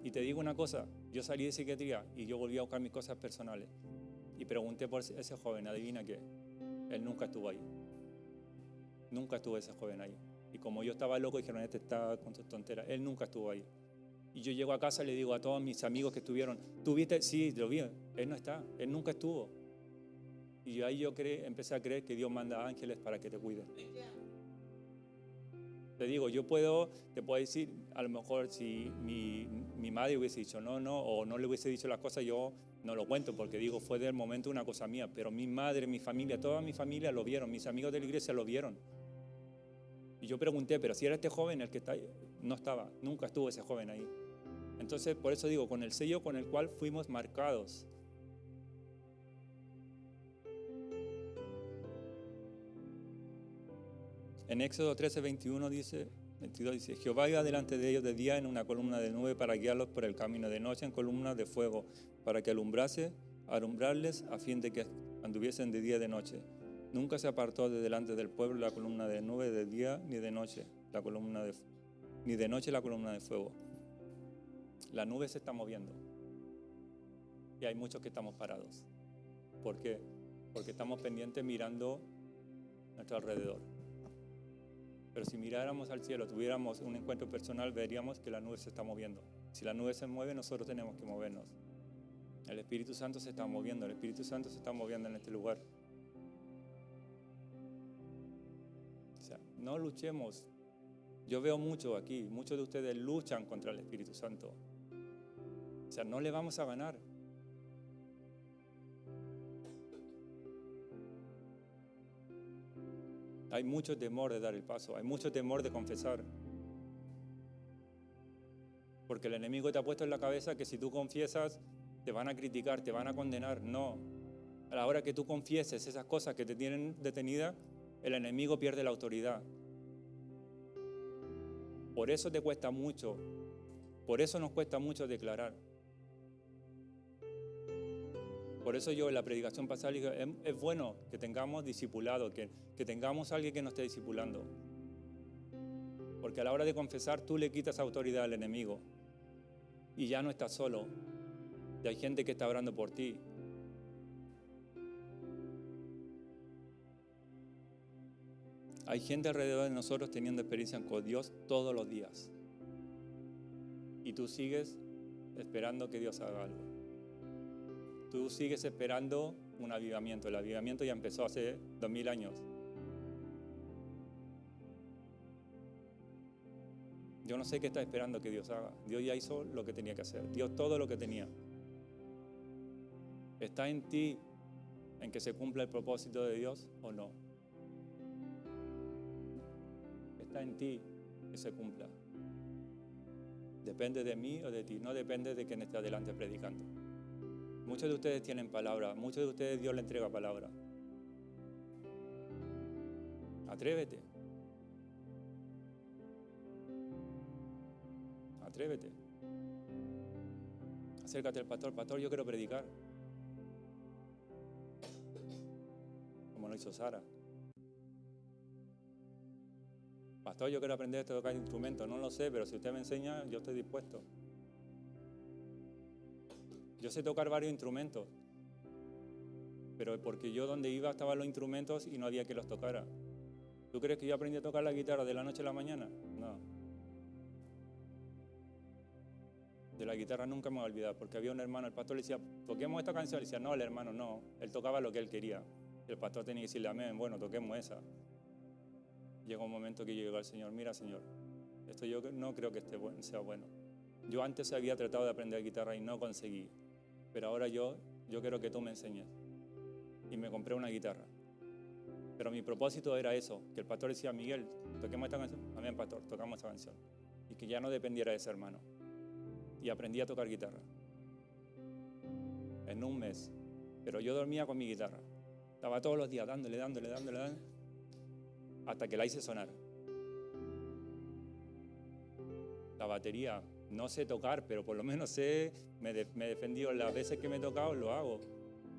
Y te digo una cosa, yo salí de psiquiatría y yo volví a buscar mis cosas personales. Y pregunté por ese joven, adivina qué. Él nunca estuvo ahí. Nunca estuvo ese joven ahí. Y como yo estaba loco, dijeron, este está con sus tonteras. Él nunca estuvo ahí. Y yo llego a casa y le digo a todos mis amigos que estuvieron, ¿tú viste? Sí, lo vi. Él no está. Él nunca estuvo. Y ahí yo empecé a creer que Dios manda ángeles para que te cuiden. Te digo, te puedo decir, a lo mejor si mi madre hubiese dicho no, o no le hubiese dicho las cosas, yo no lo cuento porque digo, fue del momento una cosa mía, pero mi madre, mi familia, toda mi familia lo vieron, mis amigos de la iglesia lo vieron. Y yo pregunté, pero si era este joven el que está ahí, no estaba, nunca estuvo ese joven ahí. Entonces, por eso digo, con el sello con el cual fuimos marcados. En Éxodo 13, 22 dice, Jehová iba delante de ellos de día en una columna de nube para guiarlos por el camino, de noche en columna de fuego, para que alumbrarles a fin de que anduviesen de día y de noche. Nunca se apartó de delante del pueblo la columna de nube de día ni de noche, ni de noche la columna de fuego. La nube se está moviendo y hay muchos que estamos parados. ¿Por qué? Porque estamos pendientes mirando a nuestro alrededor. Pero si miráramos al cielo, tuviéramos un encuentro personal, veríamos que la nube se está moviendo. Si la nube se mueve, nosotros tenemos que movernos. El Espíritu Santo se está moviendo, el Espíritu Santo se está moviendo en este lugar. O sea, no luchemos. Yo veo mucho aquí, muchos de ustedes luchan contra el Espíritu Santo. O sea, no le vamos a ganar. Hay mucho temor de dar el paso, hay mucho temor de confesar. Porque el enemigo te ha puesto en la cabeza que si tú confiesas, te van a criticar, te van a condenar. No. A la hora que tú confieses esas cosas que te tienen detenida, el enemigo pierde la autoridad. Por eso te cuesta mucho. Por eso nos cuesta mucho declarar. Por eso yo en la predicación pasada digo, es bueno que tengamos discipulado, que tengamos a alguien que nos esté discipulando. Porque a la hora de confesar tú le quitas autoridad al enemigo. Y ya no estás solo. Y hay gente que está orando por ti. Hay gente alrededor de nosotros teniendo experiencia con Dios todos los días. Y tú sigues esperando que Dios haga algo. Tú sigues esperando un avivamiento. El avivamiento ya empezó hace 2000 años. Yo no sé qué está esperando que Dios haga. Dios ya hizo lo que tenía que hacer. Dios todo lo que tenía. ¿Está en ti en que se cumpla el propósito de Dios o no? Está en ti que se cumpla. Depende de mí o de ti. No depende de quien esté adelante predicando. Muchos de ustedes tienen palabra. Muchos de ustedes Dios le entrega palabra. Atrévete. Atrévete. Acércate al pastor. Pastor, yo quiero predicar. Como lo hizo Sara. Pastor, yo quiero aprender a tocar instrumentos. No lo sé, pero si usted me enseña, yo estoy dispuesto. Yo sé tocar varios instrumentos. Pero porque yo donde iba estaban los instrumentos y no había que los tocara. ¿Tú crees que yo aprendí a tocar la guitarra de la noche a la mañana? No. De la guitarra nunca me voy a olvidar, porque había un hermano, el pastor le decía, toquemos esta canción. Le decía, no, el hermano no. Él tocaba lo que él quería. El pastor tenía que decirle, amén, bueno, toquemos esa. Llegó un momento que yo llegué al Señor, mira, Señor, esto yo no creo que sea bueno. Yo antes había tratado de aprender guitarra y no conseguí. Pero ahora yo quiero que tú me enseñes. Y me compré una guitarra. Pero mi propósito era eso, que el pastor decía, Miguel, toquemos esta canción. Amén, pastor, tocamos esta canción. Y que ya no dependiera de ese hermano. Y aprendí a tocar guitarra. En un mes. Pero yo dormía con mi guitarra. Estaba todos los días dándole. Hasta que la hice sonar. La batería, no sé tocar, pero por lo menos me he defendido las veces que me he tocado, lo hago.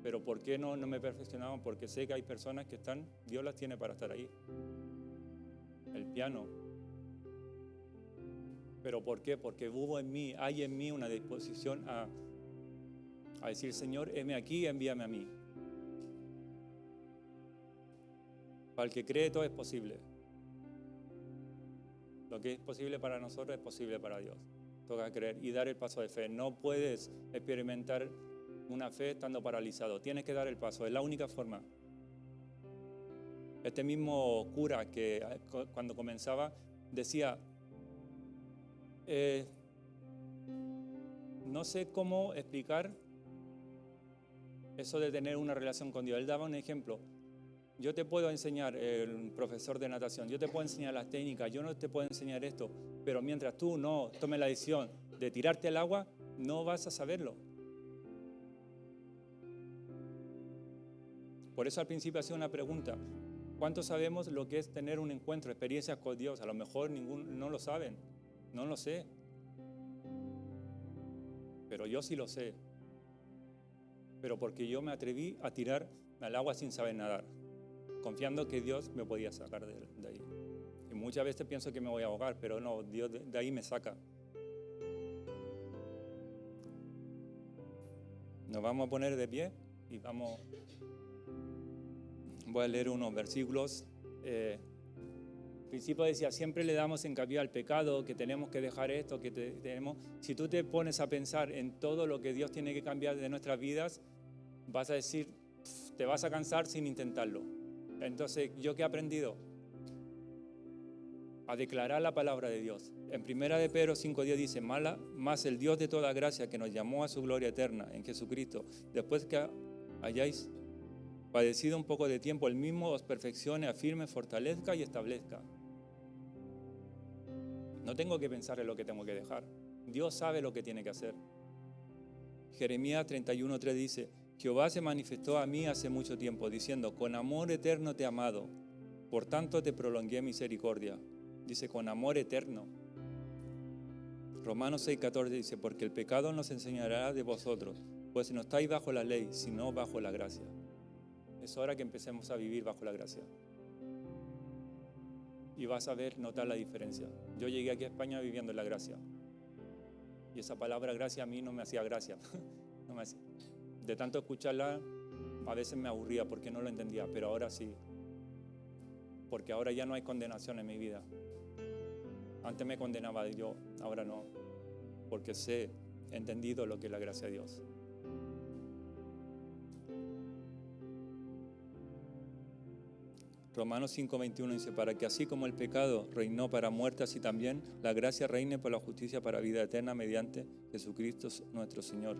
Pero ¿por qué no me he perfeccionado? Porque sé que hay personas que Dios las tiene para estar ahí. El piano. ¿Pero por qué? Porque hay en mí una disposición a decir, Señor, heme aquí, envíame a mí. Para el que cree todo es posible. Lo que es posible para nosotros es posible para Dios. Toca creer y dar el paso de fe. No puedes experimentar una fe estando paralizado. Tienes que dar el paso. Es la única forma. Este mismo cura que cuando comenzaba, decía, no sé cómo explicar eso de tener una relación con Dios. Él daba un ejemplo. Yo te puedo enseñar, el profesor de natación, yo te puedo enseñar las técnicas, yo no te puedo enseñar esto, pero mientras tú no tomes la decisión de tirarte al agua, no vas a saberlo. Por eso al principio hacía una pregunta. ¿Cuántos sabemos lo que es tener un encuentro, experiencias con Dios? A lo mejor no lo saben, no lo sé. Pero yo sí lo sé. Pero porque yo me atreví a tirar al agua sin saber nadar, confiando que Dios me podía sacar de ahí. Y muchas veces pienso que me voy a ahogar, pero no, Dios de ahí me saca. Nos vamos a poner de pie y voy a leer unos versículos. Al principio decía, siempre le damos hincapié al pecado, que tenemos que dejar esto, que tenemos... Si tú te pones a pensar en todo lo que Dios tiene que cambiar de nuestras vidas, vas a decir, te vas a cansar sin intentarlo. Entonces, ¿yo qué he aprendido? A declarar la palabra de Dios. En 1 de Pedro 5:10 dice, más el Dios de toda gracia que nos llamó a su gloria eterna en Jesucristo, después que hayáis padecido un poco de tiempo, el mismo os perfeccione, afirme, fortalezca y establezca. No tengo que pensar en lo que tengo que dejar. Dios sabe lo que tiene que hacer. Jeremías 31:3 dice, Jehová se manifestó a mí hace mucho tiempo, diciendo, con amor eterno te he amado, por tanto te prolongué misericordia. Dice, con amor eterno. Romanos 6:14 dice, porque el pecado nos enseñará de vosotros, pues no estáis bajo la ley, sino bajo la gracia. Es hora que empecemos a vivir bajo la gracia. Y vas a notar la diferencia. Yo llegué aquí a España viviendo en la gracia. Y esa palabra gracia a mí no me hacía gracia. De tanto escucharla, a veces me aburría porque no lo entendía, pero ahora sí. Porque ahora ya no hay condenación en mi vida. Antes me condenaba yo, ahora no. Porque he entendido lo que es la gracia de Dios. Romanos 5:21 dice, para que así como el pecado reinó para muerte, así también la gracia reine por la justicia para vida eterna mediante Jesucristo nuestro Señor.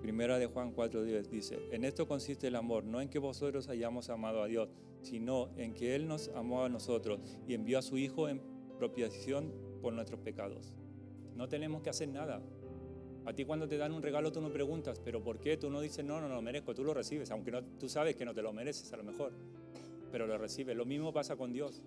Primera de Juan 4:10 dice, en esto consiste el amor, no en que vosotros hayamos amado a Dios, sino en que Él nos amó a nosotros y envió a su Hijo en propiciación por nuestros pecados. No tenemos que hacer nada. A ti cuando te dan un regalo tú no preguntas, ¿pero por qué? Tú no dices, no lo merezco, tú lo recibes, aunque tú sabes que no te lo mereces a lo mejor, pero lo recibes. Lo mismo pasa con Dios.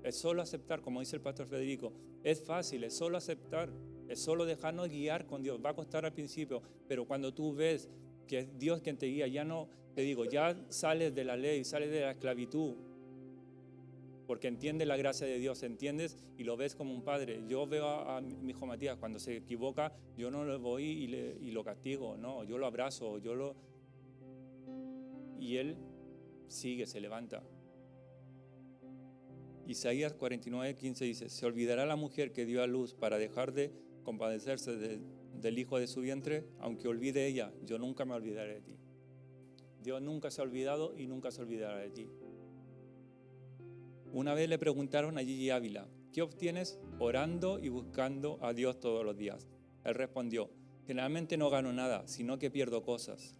Es solo aceptar, como dice el pastor Federico, es fácil, es solo aceptar, es solo dejarnos guiar con Dios. Va a costar al principio, pero cuando tú ves que es Dios quien te guía, ya no, te digo, ya sales de la ley, sales de la esclavitud, porque entiendes la gracia de Dios, entiendes y lo ves como un padre. Yo veo a mi hijo Matías, cuando se equivoca, yo no le voy y lo castigo, no, yo lo abrazo, y él sigue, se levanta. Isaías 49:15 dice, se olvidará la mujer que dio a luz para dejar de compadecerse del hijo de su vientre, aunque olvide ella, yo nunca me olvidaré de ti. Dios nunca se ha olvidado y nunca se olvidará de ti. Una vez le preguntaron a Gigi Ávila, ¿qué obtienes orando y buscando a Dios todos los días? Él respondió, generalmente no gano nada, sino que pierdo cosas.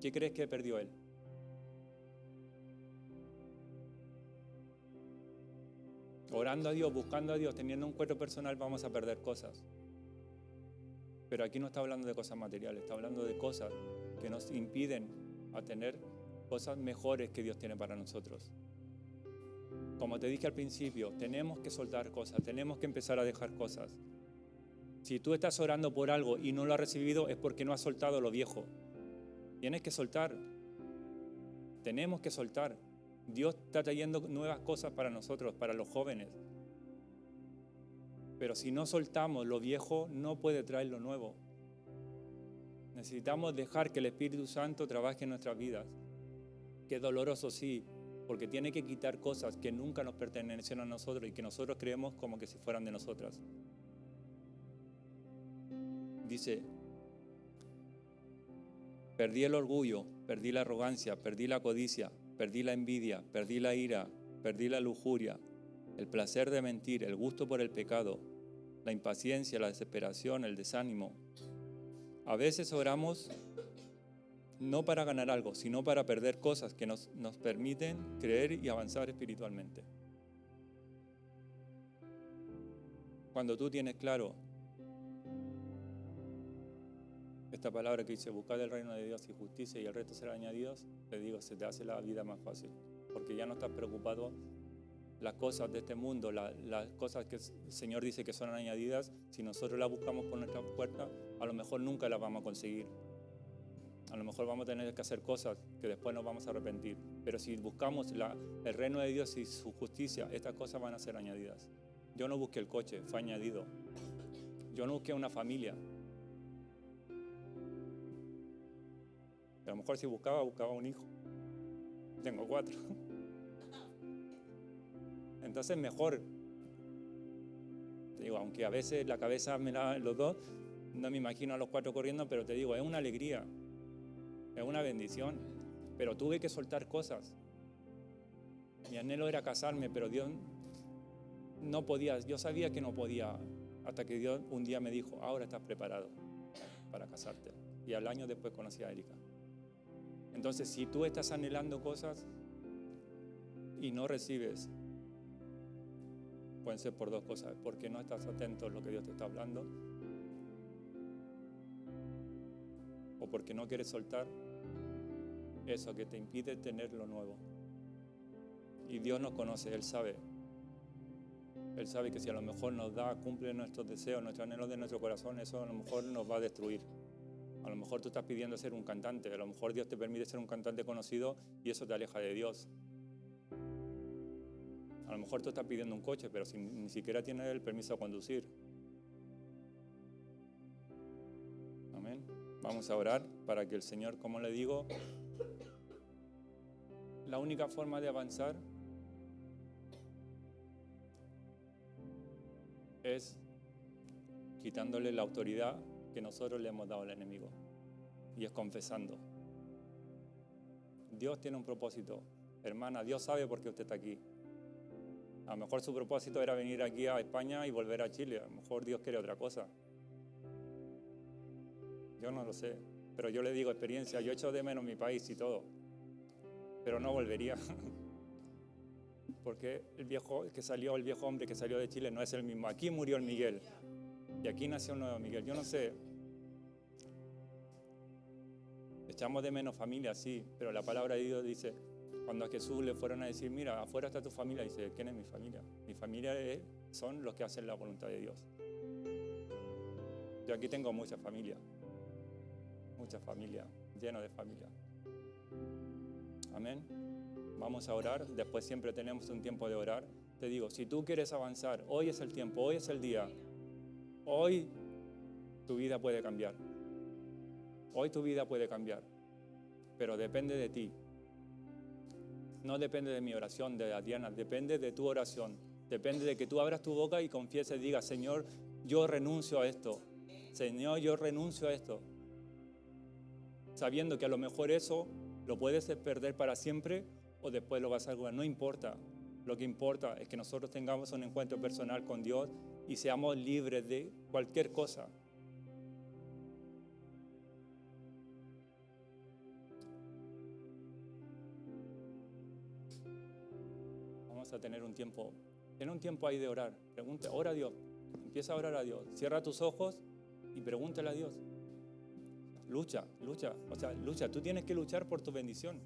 ¿Qué crees que perdió él? Orando a Dios, buscando a Dios, teniendo un encuentro personal, vamos a perder cosas. Pero aquí no está hablando de cosas materiales, está hablando de cosas que nos impiden a tener cosas mejores que Dios tiene para nosotros. Como te dije al principio, tenemos que soltar cosas, tenemos que empezar a dejar cosas. Si tú estás orando por algo y no lo has recibido, es porque no has soltado lo viejo. Tienes que soltar. Tenemos que soltar. Dios está trayendo nuevas cosas para nosotros, para los jóvenes. Pero si no soltamos lo viejo, no puede traer lo nuevo. Necesitamos dejar que el Espíritu Santo trabaje en nuestras vidas. Que es doloroso, sí, porque tiene que quitar cosas que nunca nos pertenecen a nosotros y que nosotros creemos como que si fueran de nosotras. Dice, perdí el orgullo, perdí la arrogancia, perdí la codicia, perdí la envidia, perdí la ira, perdí la lujuria, el placer de mentir, el gusto por el pecado, la impaciencia, la desesperación, el desánimo. A veces oramos no para ganar algo, sino para perder cosas que nos permiten creer y avanzar espiritualmente. Cuando tú tienes claro esta palabra que dice, buscad el reino de Dios y justicia y el resto será añadido, te digo, se te hace la vida más fácil, porque ya no estás preocupado las cosas de este mundo, las cosas que el Señor dice que son añadidas. Si nosotros las buscamos por nuestra puerta, a lo mejor nunca las vamos a conseguir. A lo mejor vamos a tener que hacer cosas que después nos vamos a arrepentir. Pero si buscamos el reino de Dios y su justicia, estas cosas van a ser añadidas. Yo no busqué el coche, fue añadido. Yo no busqué una familia. A lo mejor si buscaba un hijo. Tengo 4. Entonces mejor. Te digo, aunque a veces la cabeza me da los dos, no me imagino a los 4 corriendo, pero te digo, es una alegría. Es una bendición, pero tuve que soltar cosas. Mi anhelo era casarme, pero Dios no podía, yo sabía que no podía, hasta que Dios un día me dijo, ahora estás preparado para casarte. Y al año después conocí a Erika. Entonces, si tú estás anhelando cosas y no recibes, pueden ser por 2 cosas, porque no estás atento a lo que Dios te está hablando, o porque no quieres soltar eso que te impide tener lo nuevo. Y Dios nos conoce, Él sabe que si a lo mejor nos da, cumple nuestros deseos, nuestros anhelos de nuestro corazón, eso a lo mejor nos va a destruir. A lo mejor tú estás pidiendo ser un cantante, a lo mejor Dios te permite ser un cantante conocido y eso te aleja de Dios. A lo mejor tú estás pidiendo un coche, pero ni siquiera tienes el permiso a conducir. Amén. Vamos a orar para que el Señor, como le digo, la única forma de avanzar es quitándole la autoridad que nosotros le hemos dado al enemigo, y es confesando. Dios tiene un propósito, hermana, Dios sabe por qué usted está aquí. A lo mejor su propósito era venir aquí a España y volver a Chile, a lo mejor Dios quiere otra cosa. Yo no lo sé, pero yo le digo experiencia, yo echo de menos mi país y todo, pero no volvería. Porque el viejo hombre que salió de Chile no es el mismo. Aquí murió el Miguel y aquí nació un nuevo Miguel. Yo no sé, echamos de menos familia, sí, pero la palabra de Dios dice, cuando a Jesús le fueron a decir, mira, afuera está tu familia, dice, ¿quién es mi familia? Mi familia son los que hacen la voluntad de Dios. Yo aquí tengo mucha familia, lleno de familia. Amén. Vamos a orar, después siempre tenemos un tiempo de orar. Te digo, si tú quieres avanzar, hoy es el tiempo, hoy es el día. Hoy tu vida puede cambiar. Hoy tu vida puede cambiar, pero depende de ti. No depende de mi oración, de Diana, depende de tu oración. Depende de que tú abras tu boca y confieses, digas, Señor, yo renuncio a esto. Señor, yo renuncio a esto. Sabiendo que a lo mejor eso lo puedes perder para siempre o después lo vas a lograr. No importa. Lo que importa es que nosotros tengamos un encuentro personal con Dios y seamos libres de cualquier cosa. Vamos a tener un tiempo. Ten un tiempo ahí de orar. Pregunta, ora a Dios. Empieza a orar a Dios. Cierra tus ojos y pregúntale a Dios. Lucha. O sea, lucha. Tú tienes que luchar por tu bendición.